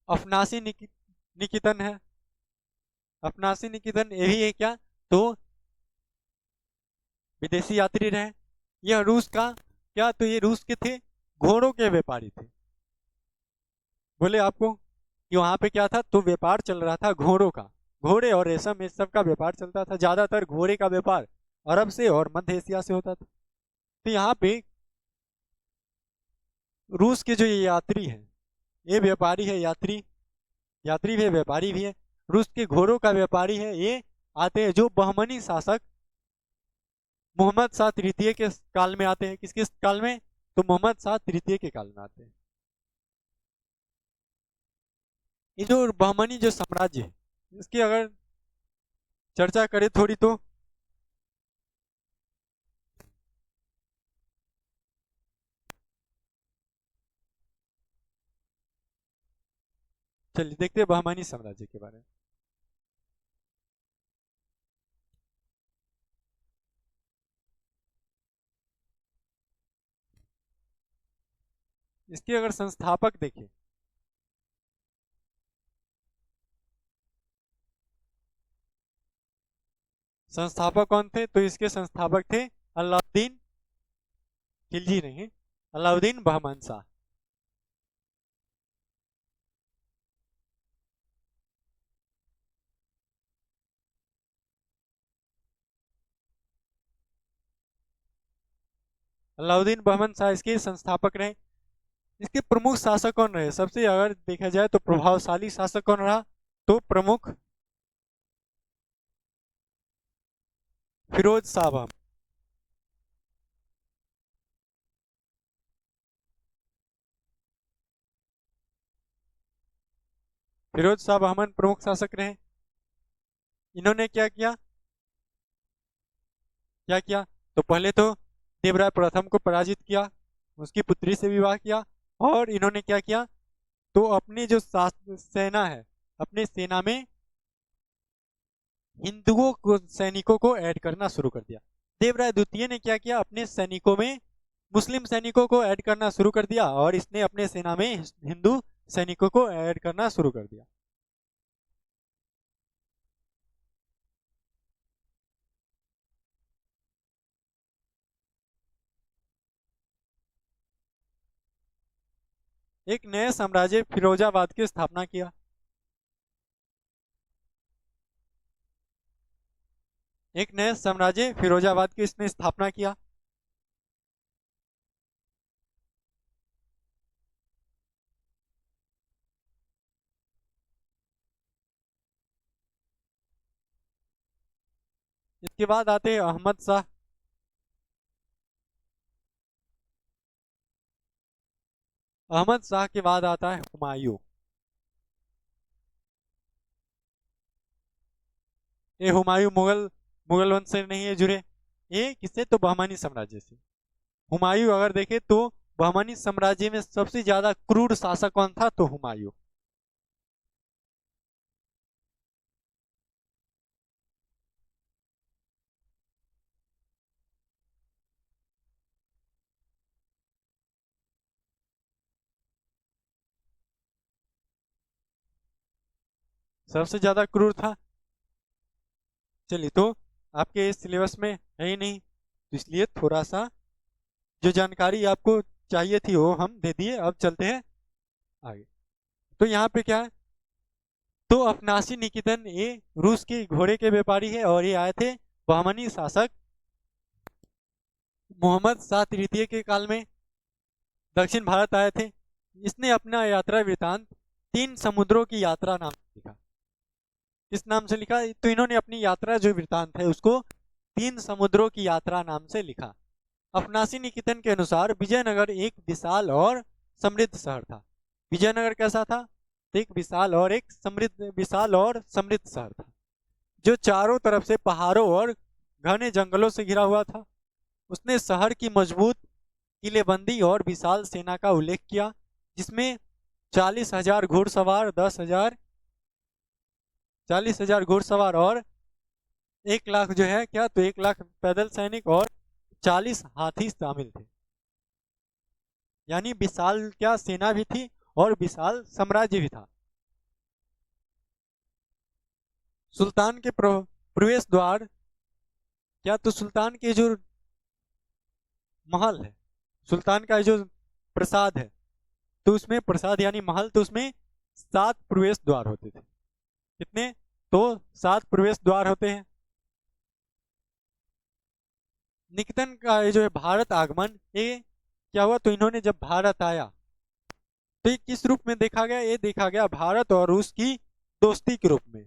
अफनासी निकेतन है। अफनासी निकेतन ये भी है क्या? तो विदेशी यात्री रहे। यह रूस का क्या? तो ये रूस के थे, घोड़ों के व्यापारी थे। बोले आपको कि वहां पे क्या था? तो व्यापार चल रहा था घोड़ों का। घोड़े और रेशम इस सब का व्यापार चलता था। ज्यादातर घोड़े का व्यापार अरब से और मध्य एशिया से होता था। तो यहाँ पे रूस के जो ये यात्री है, ये व्यापारी है, यात्री यात्री भी है, व्यापारी भी है। रूस के घोड़ों का व्यापारी है। ये आते हैं जो बहमनी शासक मोहम्मद शाह तृतीय के काल में आते हैं। किसके काल में? तो मोहम्मद शाह तृतीय के काल में आते हैं। ये जो बहमनी जो साम्राज्य है, इसकी अगर चर्चा करें थोड़ी तो। चलिए देखते हैं बहमानी साम्राज्य के बारे में। इसके अगर संस्थापक देखें, संस्थापक कौन थे, तो इसके संस्थापक थे अलाउद्दीन खिलजी, नहीं, अलाउद्दीन बहमान शाह। अलाउद्दीन बहमान शाह इसके संस्थापक रहे। इसके प्रमुख शासक कौन रहे, सबसे अगर देखा जाए तो प्रभावशाली शासक कौन रहा, तो प्रमुख फिरोज शाह बहमान। फिरोज शाह बहमान प्रमुख शासक रहे। इन्होंने क्या किया, क्या किया, तो पहले तो देवराय प्रथम को पराजित किया, उसकी पुत्री से विवाह किया, और इन्होंने क्या किया, तो अपनी जो सेना है, अपनी सेना में हिंदुओं को, सैनिकों को ऐड करना शुरू कर दिया। देवराय द्वितीय ने क्या किया, अपने सैनिकों में मुस्लिम सैनिकों को ऐड करना शुरू कर दिया, और इसने अपने सेना में हिंदू सैनिकों को ऐड करना शुरू कर दिया। एक नए साम्राज्य फिरोजाबाद की स्थापना किया। एक नए साम्राज्य फिरोजाबाद की इसने स्थापना किया। इसके बाद आते हैं अहमद शाह। अहमद शाह के बाद आता है हुमायूं। ये हुमायूं मुगल मुगल वंश से नहीं है जुड़े, ये किससे, तो बहमानी साम्राज्य से। हुमायूं अगर देखे तो बहमानी साम्राज्य में सबसे ज्यादा क्रूर शासक कौन था, तो हुमायूं। सबसे ज्यादा क्रूर था। चलिए, तो आपके इस सिलेबस में है ही नहीं, तो इसलिए थोड़ा सा जो जानकारी आपको चाहिए थी वो हम दे दिए। अब चलते हैं आगे। तो यहाँ पे क्या है, तो अफनासी निकेतन ये रूस के घोड़े के व्यापारी है, और ये आए थे बहमानी शासक मोहम्मद शाह तृतीय के काल में दक्षिण भारत आए थे। इसने अपना यात्रा वृतांत तीन समुद्रों की यात्रा नाम से लिखा। किस नाम से लिखा, तो इन्होंने अपनी यात्रा जो वृतांत है उसको तीन समुद्रों की यात्रा नाम से लिखा। अफनासी निकेतन के अनुसार विजयनगर एक विशाल और समृद्ध शहर था। विजयनगर कैसा था, तो एक विशाल और समृद्ध शहर था, जो चारों तरफ से पहाड़ों और घने जंगलों से घिरा हुआ था। उसने शहर की मजबूत किलेबंदी और विशाल सेना का उल्लेख किया, जिसमें 40,000 घुड़सवार, 40,000 घुड़सवार और 1 लाख जो है क्या, तो 1 लाख पैदल सैनिक और 40 हाथी शामिल थे। यानी विशाल क्या सेना भी थी और विशाल साम्राज्य भी था। सुल्तान के प्रवेश द्वार क्या, तो सुल्तान के जो महल है, सुल्तान का जो प्रसाद है, तो उसमें प्रसाद यानी महल, तो उसमें 7 प्रवेश द्वार होते थे। कितने, तो 7 प्रवेश द्वार होते हैं। निकेतन का ये जो है भारत आगमन, ये क्या हुआ, तो इन्होंने जब भारत आया तो ये किस रूप में देखा गया, ये देखा गया भारत और रूस की दोस्ती के रूप में।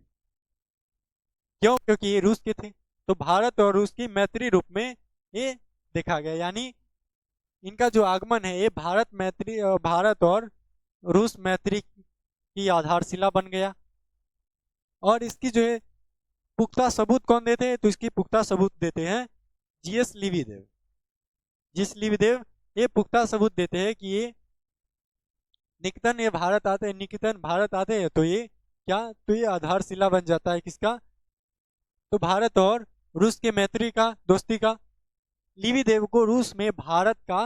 क्यों, क्योंकि ये रूस के थे, तो भारत और रूस की मैत्री रूप में ये देखा गया। यानी इनका जो आगमन है ये भारत और रूस मैत्री की आधारशिला बन गया। और इसकी जो है पुख्ता सबूत कौन देते हैं? तो इसकी पुख्ता सबूत देते हैं जीएस लिविदेव। जीएस लिविदेव ये पुख्ता सबूत देते हैं कि ये निकितन ये भारत आते हैं, निकितन भारत आते हैं तो ये क्या, तो ये आधारशिला बन जाता है किसका? तो भारत और रूस के मैत्री का, दोस्ती का। लिविदेव को रूस में भारत का,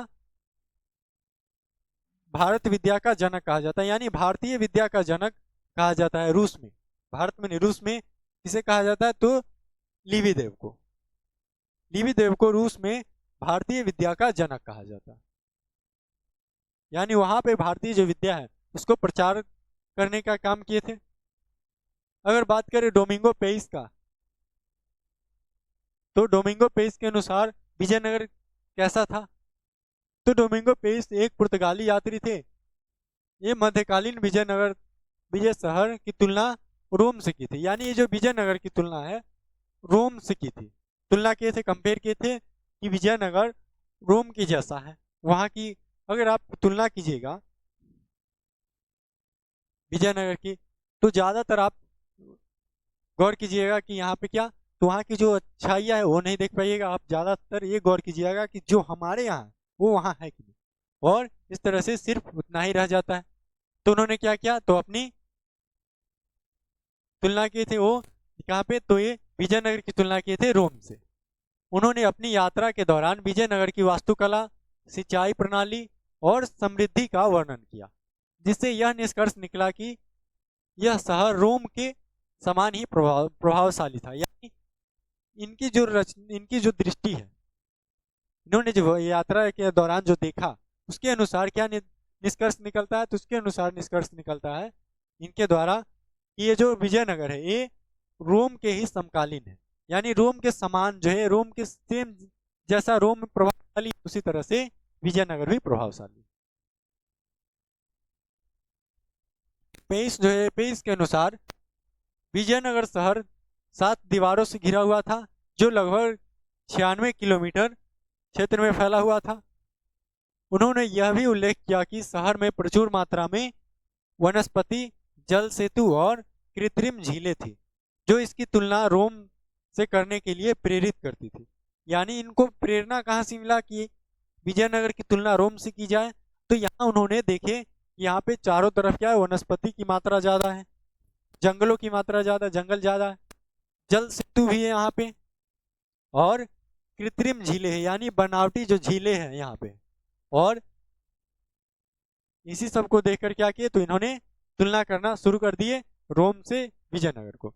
भारत विद्या का जनक कहा जाता है, यानी भारतीय विद्या का जनक कहा जाता है रूस में। भारत में नहीं, रूस में किसे कहा जाता है? तो लिविदेव को। लिविदेव को रूस में भारतीय विद्या का जनक कहा जाता है, यानी वहां पे भारतीय जो विद्या है उसको प्रचार करने का काम किए थे। अगर बात करें डोमिंगो पेइस का, तो डोमिंगो पेइस के अनुसार विजयनगर कैसा था? तो डोमिंगो पेइस एक पुर्तगाली यात्री थे। ये मध्यकालीन विजयनगर, विजय शहर की तुलना रोम से की थी, यानी ये जो विजयनगर की तुलना है रोम से की थी। तुलना किए थे, कंपेयर किए थे कि विजयनगर रोम की जैसा है। वहां की अगर आप तुलना कीजिएगा विजयनगर की, तो ज्यादातर आप गौर कीजिएगा कि यहाँ पे क्या, तो वहाँ की जो अच्छाइयाँ है वो नहीं देख पाइएगा। आप ज्यादातर ये गौर कीजिएगा कि जो हमारे यहाँ है वो वहाँ है कि नहीं, और इस तरह से सिर्फ उतना ही रह जाता है। तो उन्होंने क्या किया, तो अपनी तुलना की थी वो कहाँ पे, तो ये विजयनगर की तुलना की थी रोम से। उन्होंने अपनी यात्रा के दौरान विजयनगर की वास्तुकला, सिंचाई प्रणाली और समृद्धि का वर्णन किया, जिससे यह निष्कर्ष निकला कि यह शहर रोम के समान ही प्रभावशाली था। यानी इनकी जो दृष्टि है, इन्होंने जो यात्रा के दौरान जो देखा उसके अनुसार क्या निष्कर्ष निकलता है, तो उसके अनुसार निष्कर्ष निकलता है इनके द्वारा कि ये जो विजयनगर है ये रोम के ही समकालीन है, यानी रोम के समान जो है, रोम के सेम जैसा रोम प्रभावशाली उसी तरह से विजयनगर भी प्रभावशाली। पेइस जो है, पेइस के अनुसार विजयनगर शहर 7 दीवारों से घिरा हुआ था, जो लगभग 96 किलोमीटर क्षेत्र में फैला हुआ था। उन्होंने यह भी उल्लेख किया कि शहर में प्रचुर मात्रा में वनस्पति, जल सेतु और कृत्रिम झीलें थी, जो इसकी तुलना रोम से करने के लिए प्रेरित करती थी। यानी इनको प्रेरणा कहाँ से मिला कि विजयनगर की तुलना रोम से की जाए? तो यहाँ उन्होंने देखे यहाँ पे चारों तरफ क्या है, वनस्पति की मात्रा ज्यादा है, जंगलों की मात्रा ज्यादा, जंगल ज्यादा है, जल सेतु भी है यहाँ पे, और कृत्रिम झीलें है, यानी बनावटी जो झीलें हैं यहाँ पे। और इसी सब को देखकर क्या किए, तो इन्होंने तुलना करना शुरू कर दिए रोम से विजयनगर को।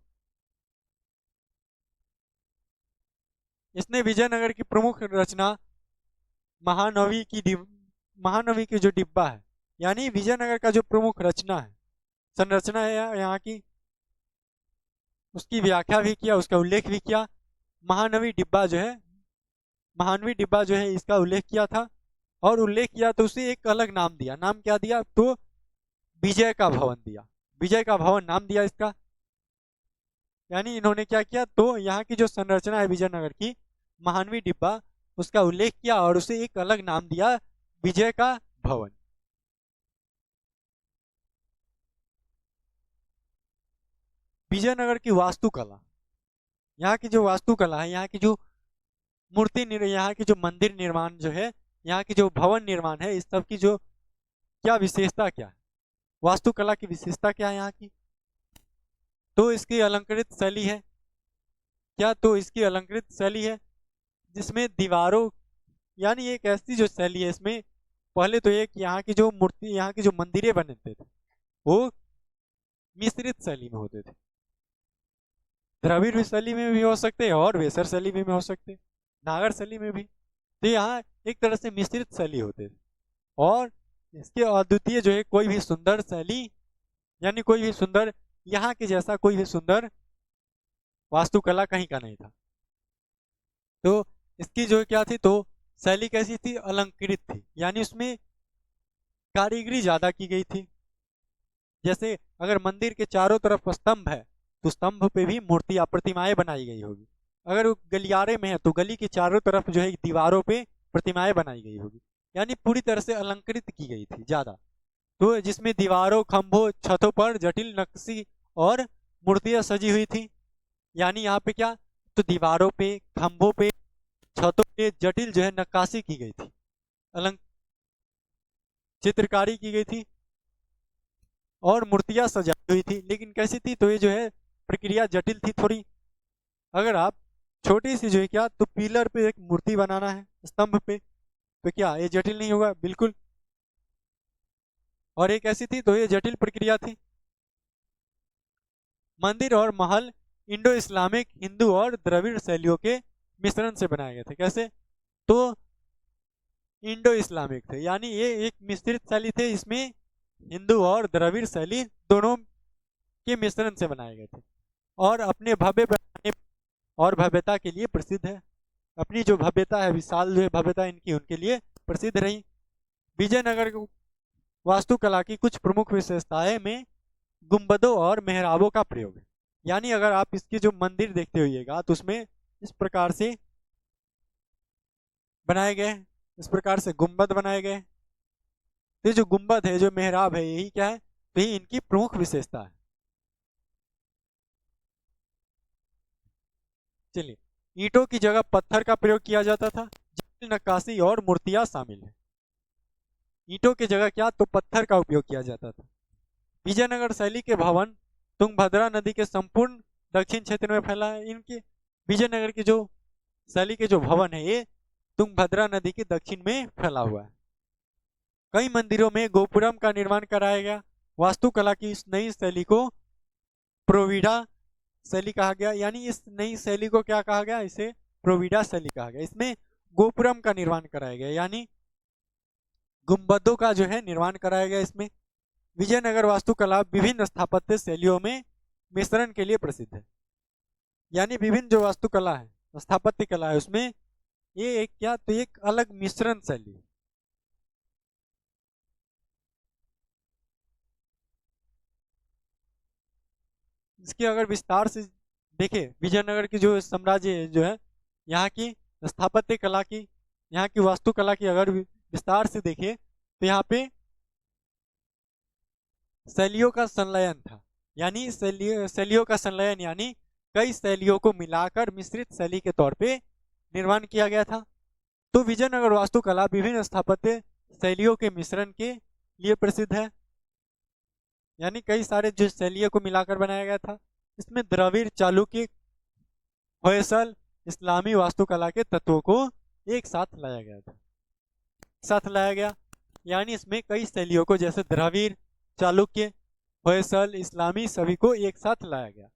इसने विजयनगर की प्रमुख रचना महानवी की जो डिब्बा है, यानी विजयनगर का जो प्रमुख रचना है, संरचना है यहाँ की, उसकी व्याख्या भी किया, उसका उल्लेख भी किया। महानवी डिब्बा जो है, महानवी डिब्बा जो है इसका उल्लेख किया था, और उल्लेख किया तो उसे एक अलग नाम दिया। नाम क्या दिया? तो विजय का भवन दिया, विजय का भवन नाम दिया इसका। यानी इन्होंने क्या किया, तो यहाँ की जो संरचना है विजयनगर की, महानवी डिब्बा, उसका उल्लेख किया और उसे एक अलग नाम दिया, विजय का भवन। विजयनगर की वास्तुकला, यहाँ की जो वास्तुकला है, यहाँ की जो यहाँ की जो मंदिर निर्माण जो है, यहाँ की जो भवन निर्माण है, इस सब की जो क्या विशेषता क्या है, वास्तुकला की विशेषता क्या है यहाँ की? तो इसकी अलंकृत शैली है क्या? तो इसकी अलंकृत शैली है जिसमें दीवारों, यानी एक ऐसी जो शैली है इसमें, पहले तो एक यहाँ की जो मूर्ति, यहाँ की जो मंदिरें बनते थे वो मिश्रित शैली में होते थे। द्रविड़ शैली में भी हो सकते हैं और वेसर शैली में भी हो सकते हैं, नागर शैली में भी। तो यहाँ एक तरह से मिश्रित शैली होते थे, और इसके अद्वितीय जो है कोई भी सुंदर शैली, यानी कोई भी सुंदर, यहाँ के जैसा कोई भी सुंदर वास्तुकला कहीं का नहीं था। तो इसकी जो क्या थी, तो शैली कैसी थी? अलंकृत थी, यानी उसमें कारीगरी ज्यादा की गई थी। जैसे अगर मंदिर के चारों तरफ स्तंभ है तो स्तंभ पे भी मूर्तियां, प्रतिमाएं बनाई गई होगी। अगर वो गलियारे में है तो गली के चारों तरफ जो है दीवारों पे प्रतिमाएं बनाई गई होगी, यानी पूरी तरह से अलंकृत की गई थी ज्यादा। तो जिसमें दीवारों, खंभों, छतों पर जटिल नक्शी और मूर्तियां सजी हुई थी। यानी यहाँ पे क्या, तो दीवारों पे, खंभों पे, छतों पे जटिल जो है नक्काशी की गई थी, अलंक चित्रकारी की गई थी और मूर्तियां सजाई हुई थी। लेकिन कैसी थी, तो ये जो है प्रक्रिया जटिल थी थोड़ी। अगर आप छोटी सी जो है क्या, तो पिलर पे एक मूर्ति बनाना है स्तंभ पे, तो क्या ये जटिल नहीं होगा? बिल्कुल। और एक ऐसी थी, तो ये जटिल प्रक्रिया थी। मंदिर और महल इंडो इस्लामिक, हिंदू और द्रविड़ शैलियों के मिश्रण से बनाए गए थे। कैसे? तो इंडो इस्लामिक थे, यानी ये एक मिश्रित शैली थे, इसमें हिंदू और द्रविड़ शैली दोनों के मिश्रण से बनाए गए थे। और अपने भव्य बनाने और भव्यता के लिए प्रसिद्ध है। अपनी जो भव्यता है, विशाल जो है भव्यता इनकी, उनके लिए प्रसिद्ध रही। विजयनगर वास्तुकला की कुछ प्रमुख विशेषताएं में गुंबदों और मेहराबों का प्रयोग है। यानी अगर आप इसके जो मंदिर देखते होइएगा, तो उसमें इस प्रकार से बनाए गए हैं, इस प्रकार से गुंबद बनाए गए हैं। तो ये जो गुंबद है, जो मेहराब है, यही क्या है, तो यही इनकी प्रमुख विशेषता है। चलिए, ईंटों की जगह पत्थर का प्रयोग किया जाता था। जटिल नक्काशी और मूर्तियां शामिल है। ईंटों की जगह क्या, तो पत्थर का उपयोग किया जाता था। विजयनगर शैली के भवन तुंगभद्रा नदी के संपूर्ण दक्षिण क्षेत्र में फैला है। इनके विजयनगर की जो शैली के जो भवन है, ये तुंगभद्रा नदी के दक्षिण में फैला हुआ है। कई मंदिरों में गोपुरम का निर्माण कराया गया। वास्तुकला की इस नई शैली को प्रोविडा शैली कहा गया। यानी इस नई शैली को क्या कहा गया, इसे प्रोविडा शैली कहा गया। इसमें गोपुरम का निर्माण कराया गया, यानी गुंबदों का जो है निर्माण कराया गया इसमें। विजयनगर वास्तुकला विभिन्न स्थापत्य शैलियों में मिश्रण के लिए प्रसिद्ध है। यानी विभिन्न जो वास्तुकला है, स्थापत्य कला है, उसमें ये एक क्या, तो एक अलग मिश्रण शैली है। इसके अगर विस्तार से देखें, विजयनगर की जो साम्राज्य जो है, यहाँ की स्थापत्य कला की, यहाँ की वास्तुकला की अगर विस्तार से देखें, तो यहाँ पे शैलियों का संलयन था। यानी शैलियों का संलयन, यानी कई शैलियों को मिलाकर मिश्रित शैली के तौर पे निर्माण किया गया था। तो विजयनगर वास्तुकला विभिन्न स्थापत्य शैलियों के मिश्रण के लिए प्रसिद्ध है। यानी कई सारे जो शैलियों को मिलाकर बनाया गया था। इसमें द्रविड़, चालुक्य, होयसल, इस्लामी वास्तुकला के तत्वों को एक साथ लाया गया था। साथ लाया गया, यानी इसमें कई शैलियों को, जैसे द्रविड़, चालुक्य, होयसल, इस्लामी, सभी को एक साथ लाया गया,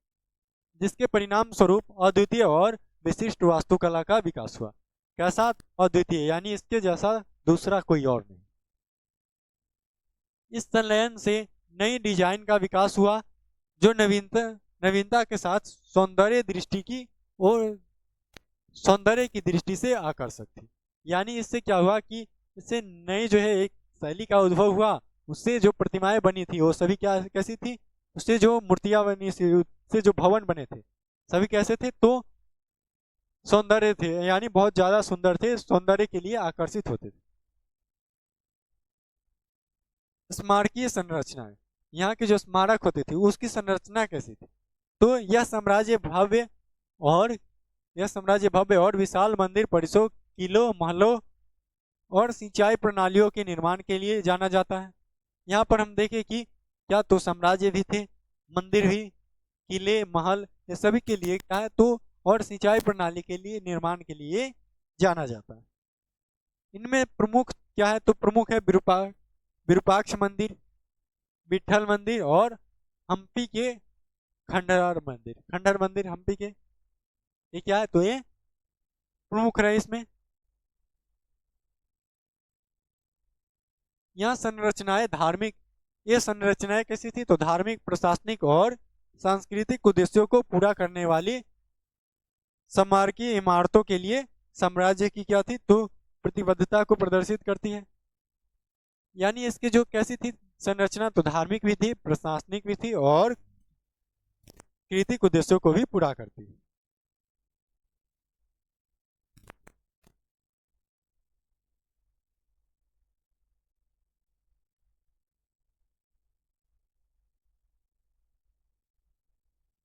जिसके परिणाम स्वरूप अद्वितीय और विशिष्ट वास्तुकला का विकास हुआ। कैसा? अद्वितीय, यानी इसके जैसा दूसरा कोई और नहीं। इस संलयन से नई डिजाइन का विकास हुआ, जो नवीनता नवीनता के साथ सौंदर्य की दृष्टि से आकर्षक थी। यानी इससे क्या हुआ कि इससे नई जो है एक शैली का उद्भव हुआ। उससे जो प्रतिमाएं बनी थी, वो सभी क्या कैसी थी, उससे जो मूर्तियां बनी थी, उससे जो भवन बने थे, सभी कैसे थे, तो सौंदर्य थे, यानी बहुत ज्यादा सुंदर थे, सौंदर्य के लिए आकर्षित होते थे। स्मारकीय संरचनाएं, यहाँ के जो स्मारक होते थे, उसकी संरचना कैसी थी, तो और यह साम्राज्य भव्य और विशाल मंदिर परिसरों, किलों, महलों और सिंचाई प्रणालियों के निर्माण के लिए जाना जाता है। यहाँ पर हम देखें कि क्या, तो साम्राज्य भी थे, मंदिर भी, किले, महल, ये सभी के लिए क्या है, तो और सिंचाई प्रणाली के लिए, निर्माण के लिए जाना जाता है। इनमें प्रमुख क्या है, तो प्रमुख है विरूपाक्ष मंदिर, विठल मंदिर और हम्पी के खंडहर मंदिर हम्पी के, ये क्या है, तो ये प्रमुख रहे इसमें। यह संरचनाएं धार्मिक ये संरचनाएं कैसी थी, तो धार्मिक, प्रशासनिक और सांस्कृतिक उद्देश्यों को पूरा करने वाली स्मारकीय इमारतों के लिए साम्राज्य की क्या थी, तो प्रतिबद्धता को प्रदर्शित करती है। यानी इसकी जो कैसी थी संरचना, तो धार्मिक भी थी, प्रशासनिक भी थी और कृतिक उद्देश्यों को भी पूरा करती है।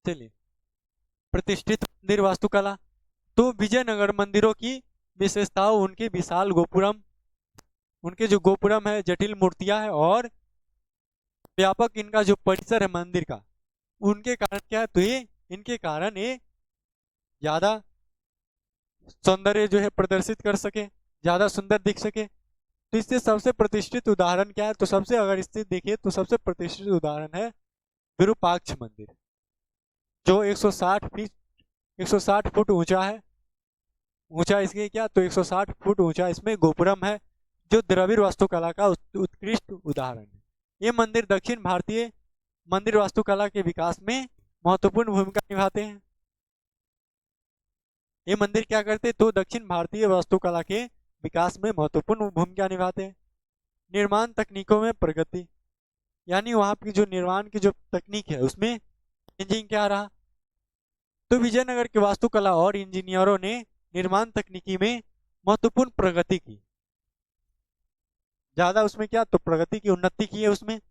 चलिए, प्रतिष्ठित मंदिर वास्तुकला। तो विजयनगर मंदिरों की विशेषताओं उनके विशाल गोपुरम, उनके जो गोपुरम है, जटिल मूर्तियां है और व्यापक इनका जो परिसर है मंदिर का, उनके कारण क्या है, तो ये इनके कारण ये ज्यादा सौंदर्य जो है प्रदर्शित कर सके, ज्यादा सुंदर दिख सके। तो इससे सबसे प्रतिष्ठित उदाहरण क्या है, तो सबसे अगर इससे देखिए तो सबसे प्रतिष्ठित उदाहरण है विरूपाक्ष मंदिर, जो 160 फुट ऊंचा है। ऊंचा इसके क्या, तो 160 फुट ऊंचा इसमें गोपुरम है, जो द्रविड़ वास्तुकला का उत्कृष्ट उदाहरण है। ये मंदिर दक्षिण भारतीय मंदिर वास्तुकला के विकास में महत्वपूर्ण भूमिका निभाते हैं। ये मंदिर क्या करते, तो दक्षिण भारतीय वास्तुकला के विकास में महत्वपूर्ण भूमिका निभाते हैं। निर्माण तकनीकों में प्रगति, यानी वहां की जो निर्माण की जो तकनीक है उसमें चेंजिंग क्या रहा, तो विजयनगर के वास्तुकला और इंजीनियरों ने निर्माण तकनीकी में महत्वपूर्ण प्रगति की, ज्यादा उसमें क्या, तो प्रगति की, उन्नति की है उसमें।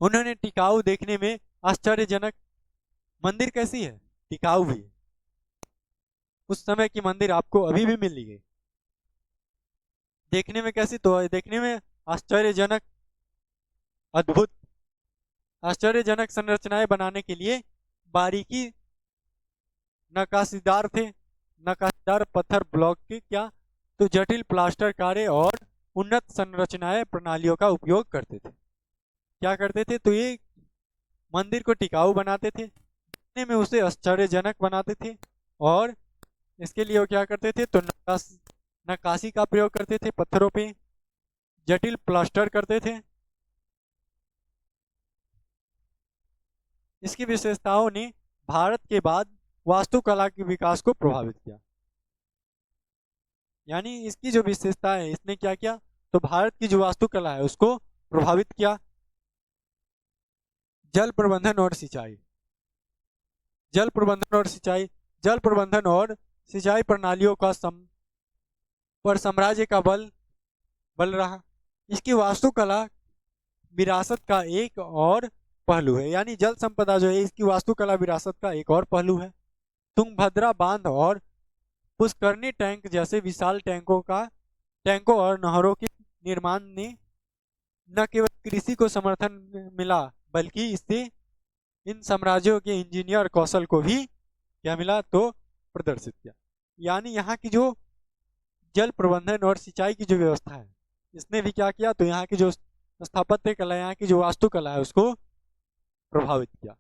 उन्होंने टिकाऊ, देखने में आश्चर्यजनक मंदिर कैसी है, टिकाऊ भी है। उस समय की मंदिर आपको अभी भी मिलेगी। देखने में कैसी, तो देखने में आश्चर्यजनक, अद्भुत, आश्चर्यजनक संरचनाएं बनाने के लिए बारीकी नक्काशीदार थे, नक्काशीदार पत्थर ब्लॉक के क्या, तो जटिल प्लास्टर कार्य और उन्नत संरचनाएं प्रणालियों का उपयोग करते थे। क्या करते थे, तो ये मंदिर को टिकाऊ बनाते थे, देखने में उसे आश्चर्यजनक बनाते थे, और इसके लिए वो क्या करते थे, तो नक्काशी का प्रयोग करते थे पत्थरों पे, जटिल प्लास्टर करते थे। इसकी विशेषताओं ने भारत के बाद वास्तुकला के विकास को प्रभावित किया। यानी इसकी जो विशेषता है, इसने क्या किया, तो भारत की जो वास्तुकला है उसको प्रभावित किया। जल प्रबंधन और सिंचाई, जल प्रबंधन और सिंचाई, जल प्रबंधन और सिंचाई प्रणालियों का पर साम्राज्य का बल रहा। इसकी वास्तुकला विरासत का एक और पहलू है, यानी जल संपदा जो है इसकी वास्तुकला विरासत का एक और पहलू है। तुंगभद्रा बांध और पुष्करणी टैंक जैसे विशाल टैंकों और नहरों के निर्माण ने न केवल कृषि को समर्थन मिला, बल्कि इससे इन साम्राज्यों के इंजीनियर कौशल को भी क्या मिला, तो प्रदर्शित किया। यानी यहाँ की जो जल प्रबंधन और सिंचाई की जो व्यवस्था है, इसने भी क्या किया, तो यहाँ की जो स्थापत्य कला, यहाँ की जो वास्तुकला है उसको प्रभावित किया।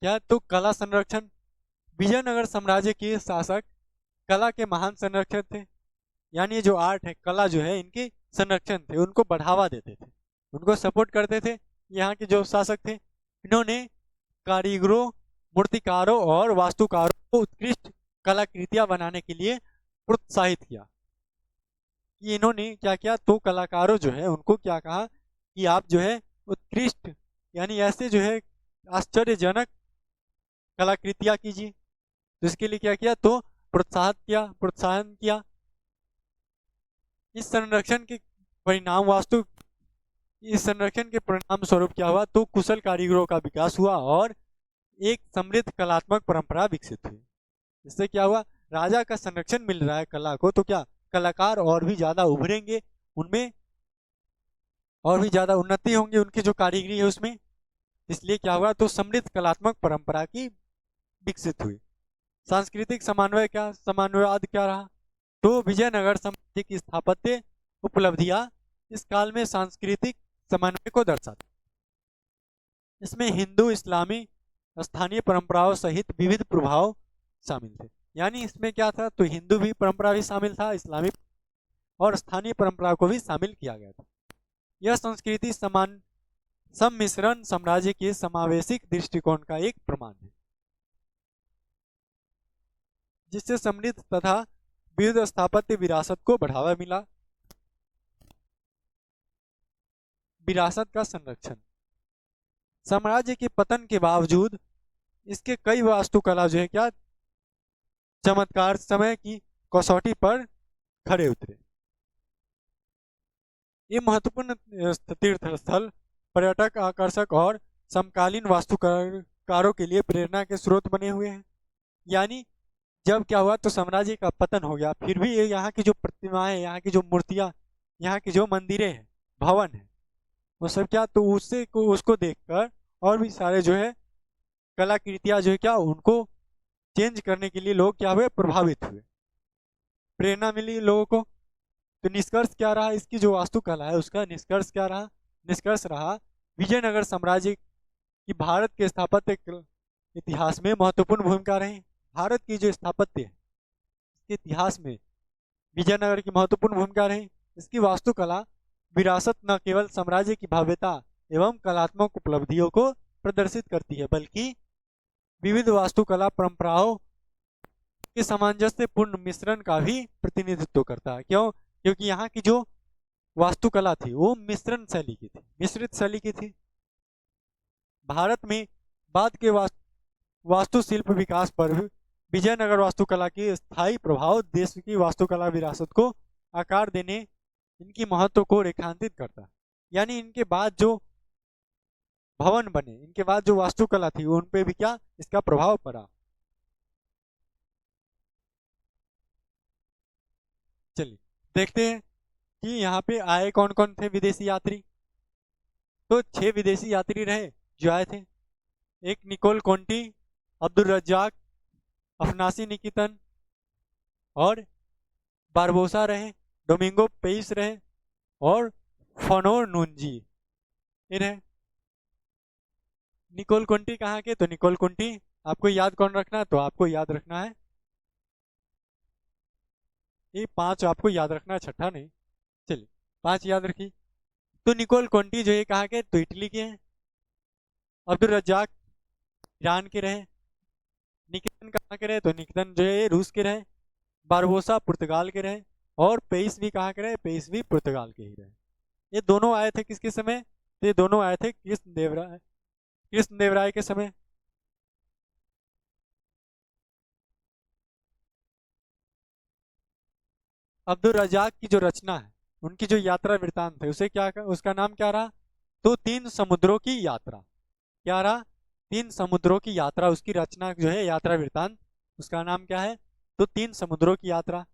क्या, तो कला संरक्षण, विजयनगर साम्राज्य के शासक कला के महान संरक्षक थे। यानी जो आर्ट है, कला जो है, इनके संरक्षण थे, उनको बढ़ावा देते थे, उनको सपोर्ट करते थे। यहाँ के जो शासक थे, इन्होंने कारीगरों, मूर्तिकारों और वास्तुकारों को उत्कृष्ट कलाकृतियां बनाने के लिए प्रोत्साहित किया। कि इन्होंने क्या किया, तो कलाकारों जो है उनको क्या कहा कि आप जो है उत्कृष्ट, यानी ऐसे जो है आश्चर्यजनक कलाकृतियां कीजिए। तो इसके लिए क्या किया, तो प्रोत्साहन किया। इस संरक्षण के परिणाम स्वरूप क्या हुआ, तो कुशल कारीगरों का विकास हुआ और एक समृद्ध कलात्मक परंपरा विकसित हुई। इससे क्या हुआ, राजा का संरक्षण मिल रहा है कला को, तो क्या कलाकार और भी ज्यादा उभरेंगे, उनमें और भी ज्यादा उन्नति होंगी उनकी जो कारीगरी है उसमें। इसलिए क्या हुआ, तो समृद्ध कलात्मक परंपरा की विकसित हुई। सांस्कृतिक समन्वयवाद क्या रहा, तो विजयनगर साम्राज्य की स्थापत्य उपलब्धियां इस काल में सांस्कृतिक समन्वय को दर्शाती। इसमें हिंदू, इस्लामी, स्थानीय परंपराओं सहित विविध प्रभाव शामिल थे। यानी इसमें क्या था, तो हिंदू भी परंपरा भी शामिल था, इस्लामी और स्थानीय परंपरा को भी शामिल किया गया था। यह संस्कृति सम्मिश्रण साम्राज्य के समावेशिक दृष्टिकोण का एक प्रमाण है, जिससे समृद्ध तथा विविध स्थापत्य विरासत को बढ़ावा मिला। विरासत का संरक्षण, साम्राज्य के पतन के बावजूद इसके कई वास्तुकला जो है क्या, चमत्कार समय की कसौटी पर खरे उतरे। ये महत्वपूर्ण तीर्थ स्थल पर्यटक आकर्षक और समकालीन वास्तुकारों के लिए प्रेरणा के स्रोत बने हुए हैं। यानी जब क्या हुआ तो साम्राज्य का पतन हो गया, फिर भी ये यहाँ की जो प्रतिमाएं, यहाँ की जो मूर्तियां, यहाँ की जो मंदिरें हैं, भवन है, वो सब क्या, तो उससे को उसको देखकर और भी सारे जो है कलाकृतियां जो है क्या, उनको चेंज करने के लिए लोग क्या हुए, प्रभावित हुए, प्रेरणा मिली लोगों को। तो निष्कर्ष क्या रहा, इसकी जो वास्तुकला है उसका निष्कर्ष क्या रहा, निष्कर्ष रहा विजयनगर साम्राज्य की भारत के स्थापत्य इतिहास में महत्वपूर्ण भूमिका रही। भारत की जो स्थापत्य है इसके इतिहास में विजयनगर की महत्वपूर्ण भूमिका रही। इसकी वास्तुकला विरासत न केवल साम्राज्य की भव्यता एवं कलात्मक उपलब्धियों को प्रदर्शित करती है, बल्कि विविध वास्तुकला परंपराओं के सामंजस्यपूर्ण मिश्रण का भी प्रतिनिधित्व करता है। क्यों? क्योंकि यहाँ की जो वास्तुकला थी वो मिश्रण शैली की थी, मिश्रित शैली की थी। भारत में बाद के वास्तुशिल्प विकास पर विजयनगर वास्तुकला की स्थायी प्रभाव देश की वास्तुकला विरासत को आकार देने, इनकी महत्व को रेखांकित करता है। यानी इनके बाद जो भवन बने, इनके बाद जो वास्तुकला थी उन पे भी क्या इसका प्रभाव पड़ा। चलिए देखते हैं कि यहाँ पे आए कौन कौन थे विदेशी यात्री। तो 6 विदेशी यात्री रहे जो आए थे। एक निकोल कोंटी, अब्दुल रज्जाक, अफनासी निकितन और बारबोसा रहे, डोमिंगो पेइस रहे और फनोर नूनजी ये रहे। निकोल कोंटी कहाँ के, तो निकोल कोंटी आपको याद कौन रखना है, तो आपको याद रखना है ये 5 आपको याद रखना है, छठा नहीं। चलिए 5 याद रखिए। तो निकोल कोंटी जो ये कहाँ के, तो इटली के हैं। अब्दुल रज्जाक ईरान के रहे। निकितन कहाँ के रहे, तो निकितन जो है रूस के रहे। बारबोसा पुर्तगाल के रहे और पेइस भी कहाँ के रहे, पेइस भी पुर्तगाल के ही रहे। ये दोनों आए थे किसके समय, तो ये दोनों आए थे कृष्णदेवराय के समय। अब्दुल रजाक की जो रचना है, उनकी जो यात्रा वृत्तांत है उसे क्या, उसका नाम क्या रहा, तो 3 समुद्रों की यात्रा। क्या रहा, 3 समुद्रों की यात्रा। उसकी रचना जो है यात्रा वृत्तांत, उसका नाम क्या है, तो 3 समुद्रों की यात्रा।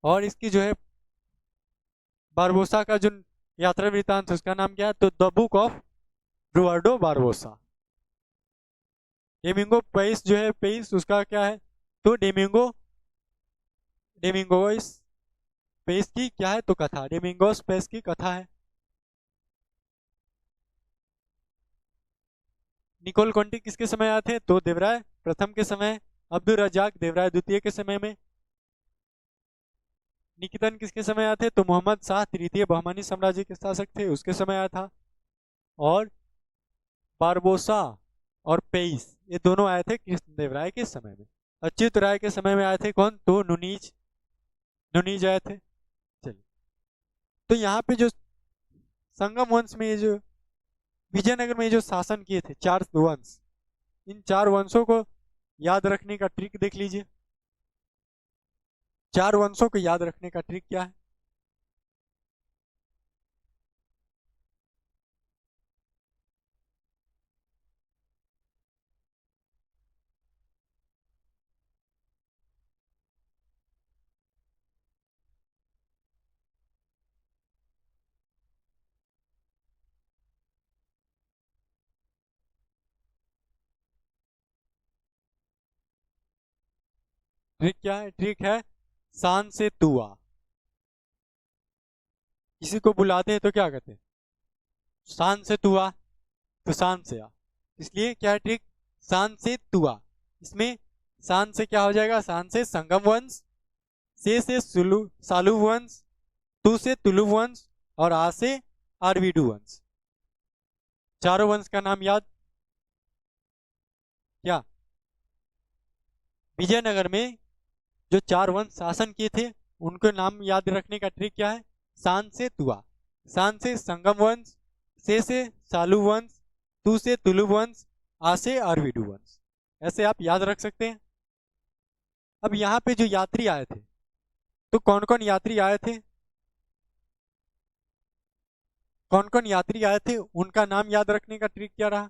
और इसकी जो है बारबोसा का जो यात्रा वृत्तांत है उसका नाम क्या है, तो the book of Eduardo Barbosa. Domingo Paes जो है, पेइस उसका क्या है, तो डेमिंगोस पेइस की क्या है, तो कथा, डेमिंगोस पेइस की कथा है। निकोल कोंटी किसके समय आए थे, तो देवराय प्रथम के समय। अब्दुल रजाक देवराय द्वितीय के समय में। निकितन किसके समय आए थे, तो मोहम्मद शाह तृतीय बहमानी साम्राज्य के शासक थे, उसके समय आया था। और बारबोसा और पेइस ये दोनों आए थे कृष्णदेवराय के समय में। अच्युत राय के समय में आए थे कौन, तो नुनीज, नुनीज आए थे। चलिए तो यहाँ पे जो संगम वंश में ये जो विजयनगर में जो शासन किए थे 4 वंश, इन 4 वंशों को याद रखने का ट्रिक देख लीजिए। 4 वंशों को याद रखने का ट्रिक क्या है, ट्रिक क्या है, ट्रिक है शान से तुआ। किसी को बुलाते हैं तो क्या कहते हैं, शान से तुआ, तो शान से आ, इसलिए क्या है ट्रिक, शान से तुआ। इसमें शान से क्या हो जाएगा, शान से संगम वंश, से सालू वंश, तू से तुलु वंश और आ से आरवीडू वंश। चारों वंश का नाम याद, क्या विजयनगर में जो 4 वंश शासन किए थे उनको नाम याद रखने का ट्रिक क्या है, शान से तुआ। शान से संगम वंश, से सालू वंश, तू से तुलु वंश आसे आर वी डू वंस, ऐसे आप याद रख सकते हैं। अब यहाँ पे जो यात्री आए थे, तो कौन कौन यात्री आए थे, कौन कौन यात्री आए थे, उनका नाम याद रखने का ट्रिक क्या रहा?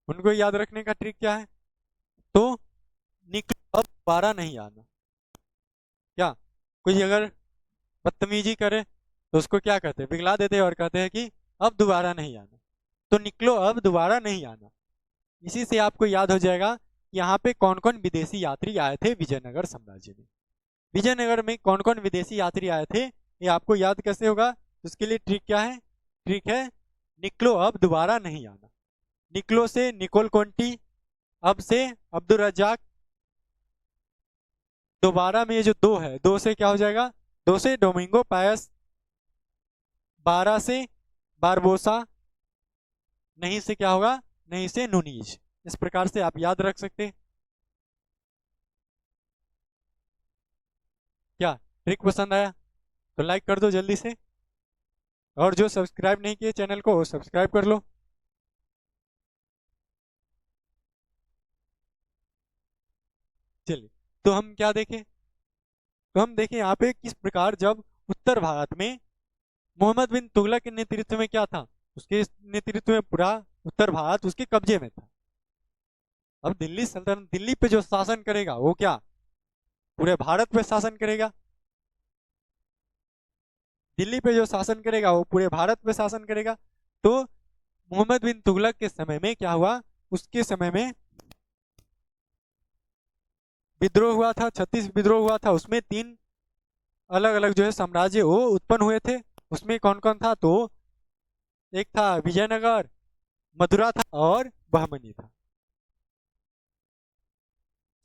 उनको याद रखने का ट्रिक क्या है? तो निकलो अब दोबारा नहीं आना। क्या कोई अगर बदतमीजी करे तो उसको क्या कहते हैं? पिघला देते हैं और कहते हैं कि अब दोबारा नहीं आना। तो निकलो अब दोबारा नहीं आना, इसी से आपको याद हो जाएगा यहाँ पे कौन कौन विदेशी यात्री आए थे विजयनगर साम्राज्य में। विजयनगर में कौन कौन विदेशी यात्री आए थे, ये आपको याद कैसे होगा? तो उसके लिए ट्रिक क्या है? ट्रिक है निकलो अब दोबारा नहीं आना। निकलो से निकोल कोंटी, अब से अब्दुल रज्जाक, दोबारा में ये जो दो है, दो से क्या हो जाएगा? दो से डोमिंगो पायस, 12 से बारबोसा, नहीं से क्या होगा? नहीं से नूनीज। इस प्रकार से आप याद रख सकते हैं। क्या ट्रिक पसंद आया? तो लाइक कर दो जल्दी से, और जो सब्सक्राइब नहीं किए चैनल को वो सब्सक्राइब कर लो। चलिए, तो हम क्या देखें? तो हम देखें यहाँ पे किस प्रकार जब उत्तर भारत में मोहम्मद बिन तुगलक के नेतृत्व में क्या था, उसके नेतृत्व में पूरा उत्तर भारत उसके कब्जे में था। अब दिल्ली सल्तनत, दिल्ली पे जो शासन करेगा वो क्या पूरे भारत पे शासन करेगा? दिल्ली पे जो शासन करेगा वो पूरे भारत पे शासन करेगा। तो मोहम्मद बिन तुगलक के समय में क्या हुआ? उसके समय में विद्रोह हुआ था, 36 विद्रोह हुआ था, उसमें 3 अलग अलग जो है साम्राज्य वो उत्पन्न हुए थे। उसमें कौन कौन था? तो एक था विजयनगर, मथुरा था और बहमनी था।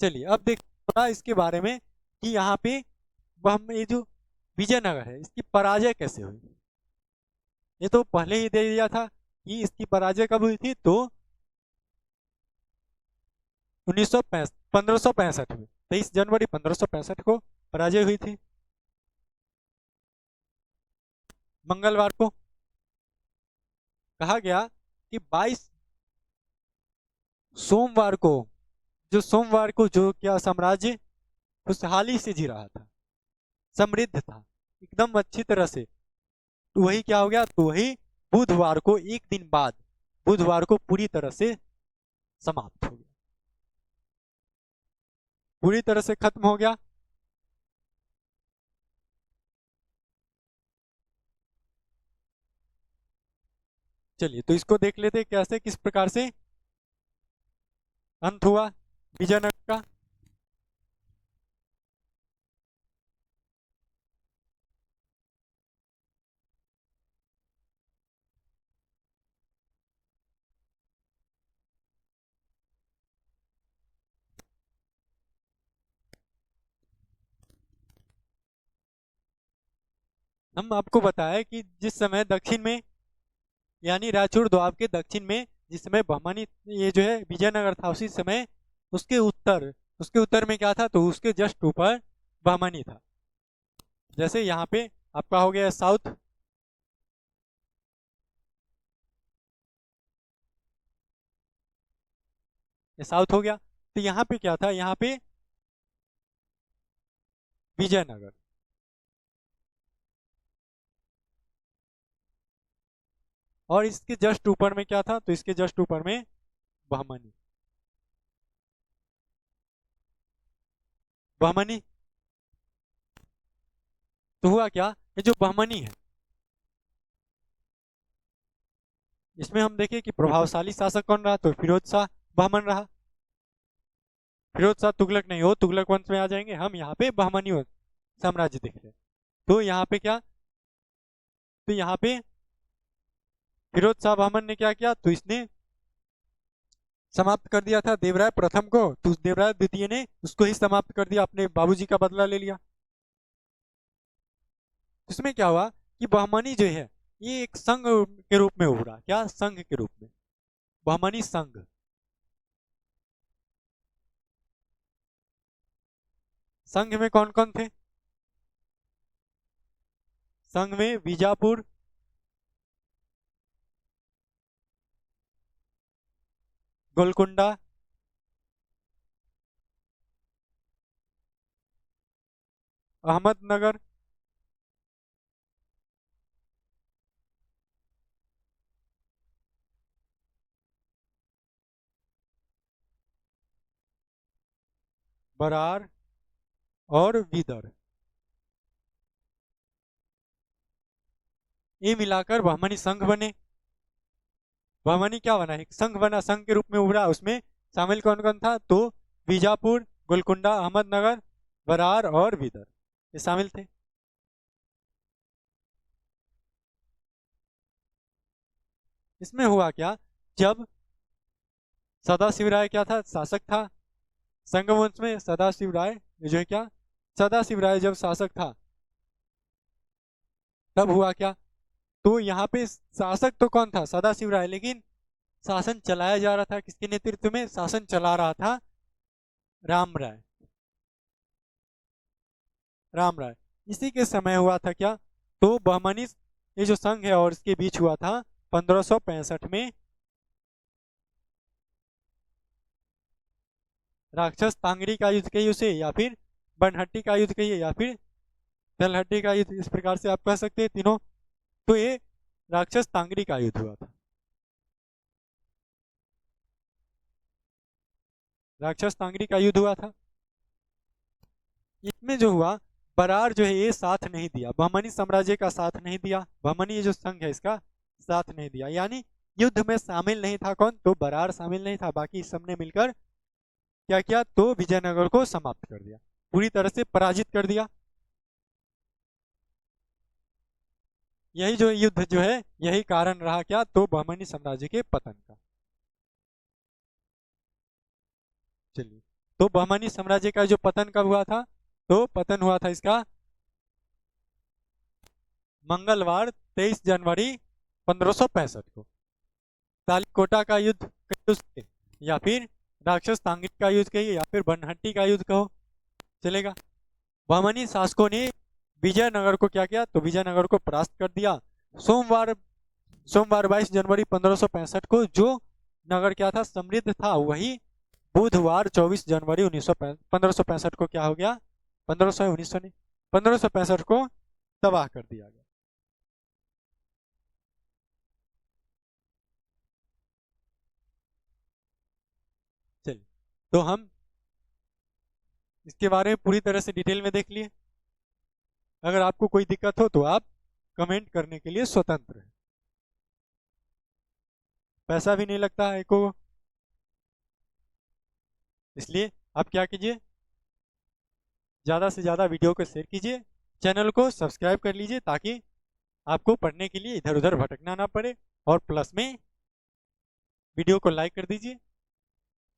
चलिए अब देखते थोड़ा इसके बारे में कि यहाँ पे ये जो विजयनगर है इसकी पराजय कैसे हुई। ये तो पहले ही दे दिया था कि इसकी पराजय कब हुई थी, तो 1965 1565 में, 23 जनवरी 1565 को पराजय हुई थी, मंगलवार को। कहा गया कि 22 सोमवार को, जो सोमवार को जो क्या साम्राज्य खुशहाली से जी रहा था, समृद्ध था एकदम अच्छी तरह से, तो वही क्या हो गया? तो वही बुधवार को, एक दिन बाद बुधवार को पूरी तरह से समाप्त हो गया, पूरी तरह से खत्म हो गया। चलिए तो इसको देख लेते हैं कैसे, किस प्रकार से अंत हुआ विजयनगर का। हम आपको बताया कि जिस समय दक्षिण में, यानी रायचूर दोआब के दक्षिण में जिस समय बहमनी, ये जो है विजयनगर था, उसी समय उसके उत्तर, उसके उत्तर में क्या था? तो उसके जस्ट ऊपर बहमनी था। जैसे यहाँ पे आपका हो गया साउथ, ये साउथ हो गया। तो यहाँ पे क्या था? यहाँ पे विजयनगर, और इसके जस्ट ऊपर में क्या था? तो इसके जस्ट ऊपर में बहमनी, बहमनी। तो हुआ क्या? ये जो बहमनी है, इसमें हम देखें कि प्रभावशाली शासक कौन रहा? तो फिरोज शाह बहमन रहा। फिरोज शाह तुगलक नहीं हो, तुगलक वंश में आ जाएंगे हम, यहाँ पे बहमनी साम्राज्य देख रहे हैं। तो यहाँ पे क्या? तो यहाँ पे फिरोज शाह बहमन ने क्या किया? तो इसने समाप्त कर दिया था देवराय प्रथम को, तो उस देवराय द्वितीय ने उसको ही समाप्त कर दिया, अपने बाबूजी का बदला ले लिया। इसमें क्या हुआ कि बहमनी जो है ये एक संघ के रूप में उभरा। क्या? संघ के रूप में, बहमनी संघ। संघ में कौन कौन थे? संघ में बीजापुर, गोलकुंडा, अहमदनगर, बरार और बीदर। ये मिलाकर बहमनी संघ बने। बहमनी क्या बना? एक संघ बना, संघ के रूप में उभरा। उसमें शामिल कौन कौन था? तो बीजापुर, गोलकुंडा, अहमदनगर, बरार और बीदर, ये शामिल थे। इसमें हुआ क्या, जब सदाशिव राय क्या था? शासक था। संगवंश में सदाशिव राय, ये जो है क्या, सदाशिव राय जब शासक था, तब हुआ क्या, तो यहाँ पे शासक तो कौन था? सदाशिव राय, लेकिन शासन चलाया जा रहा था किसके नेतृत्व में? शासन चला रहा था राम राय। राम राय। इसी के समय हुआ था क्या, तो बहमनी, ये जो संघ है और इसके बीच हुआ था 1565 में राक्षस तांगरी का युद्ध कहिए उसे, या फिर बनहट्टी का युद्ध कहिए, या फिर तलहट्टी का युद्ध, इस प्रकार से आप कह सकते हैं तीनों। तो ये राक्षस तांगरी का युद्ध हुआ था। राक्षस तांगरी का युद्ध हुआ था। इसमें जो हुआ, बरार जो है ये साथ नहीं दिया, बहमनी साम्राज्य का साथ नहीं दिया। बहमनी ये जो संघ है इसका साथ नहीं दिया, यानी युद्ध में शामिल नहीं था। कौन? तो बरार शामिल नहीं था। बाकी सबने मिलकर क्या किया, तो विजयनगर को समाप्त कर दिया, पूरी तरह से पराजित कर दिया। यही जो युद्ध जो है, यही कारण रहा क्या, तो बहमनी साम्राज्य के पतन का। चलिए, तो बहमनी साम्राज्य का जो पतन कब हुआ था, तो पतन हुआ था इसका मंगलवार 23 जनवरी 1565 को। तालीकोटा का युद्ध कहिए, या फिर राक्षस तांगित का युद्ध कहिए, या फिर बनहट्टी का युद्ध कहो, चलेगा। बहमनी शासकों ने विजयनगर को क्या किया, तो विजयनगर को परास्त कर दिया। सोमवार सोमवार 22 जनवरी 1565 को जो नगर क्या था, समृद्ध था, वही बुधवार 24 जनवरी 1565 को क्या हो गया, 1900 ने 1565 को तबाह कर दिया गया। चलिए, तो हम इसके बारे में पूरी तरह से डिटेल में देख लिए। अगर आपको कोई दिक्कत हो तो आप कमेंट करने के लिए स्वतंत्र हैं। पैसा भी नहीं लगता है को, इसलिए आप क्या कीजिए, ज़्यादा से ज़्यादा वीडियो को शेयर कीजिए, चैनल को सब्सक्राइब कर लीजिए, ताकि आपको पढ़ने के लिए इधर उधर भटकना ना पड़े। और प्लस में वीडियो को लाइक कर दीजिए।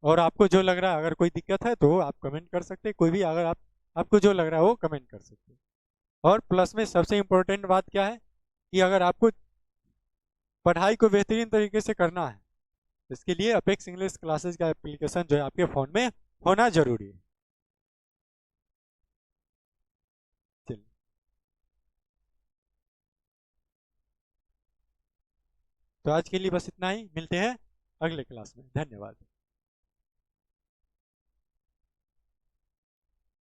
और आपको जो लग रहा है, अगर कोई दिक्कत है तो आप कमेंट कर सकते हैं, कोई भी, अगर आपको जो लग रहा है वो कमेंट कर सकते हैं। और प्लस में सबसे इम्पोर्टेंट बात क्या है, कि अगर आपको पढ़ाई को बेहतरीन तरीके से करना है, इसके लिए अपेक्स इंग्लिश क्लासेस का एप्लीकेशन जो है आपके फ़ोन में होना जरूरी है। चलिए, तो आज के लिए बस इतना ही, मिलते हैं अगले क्लास में। धन्यवाद।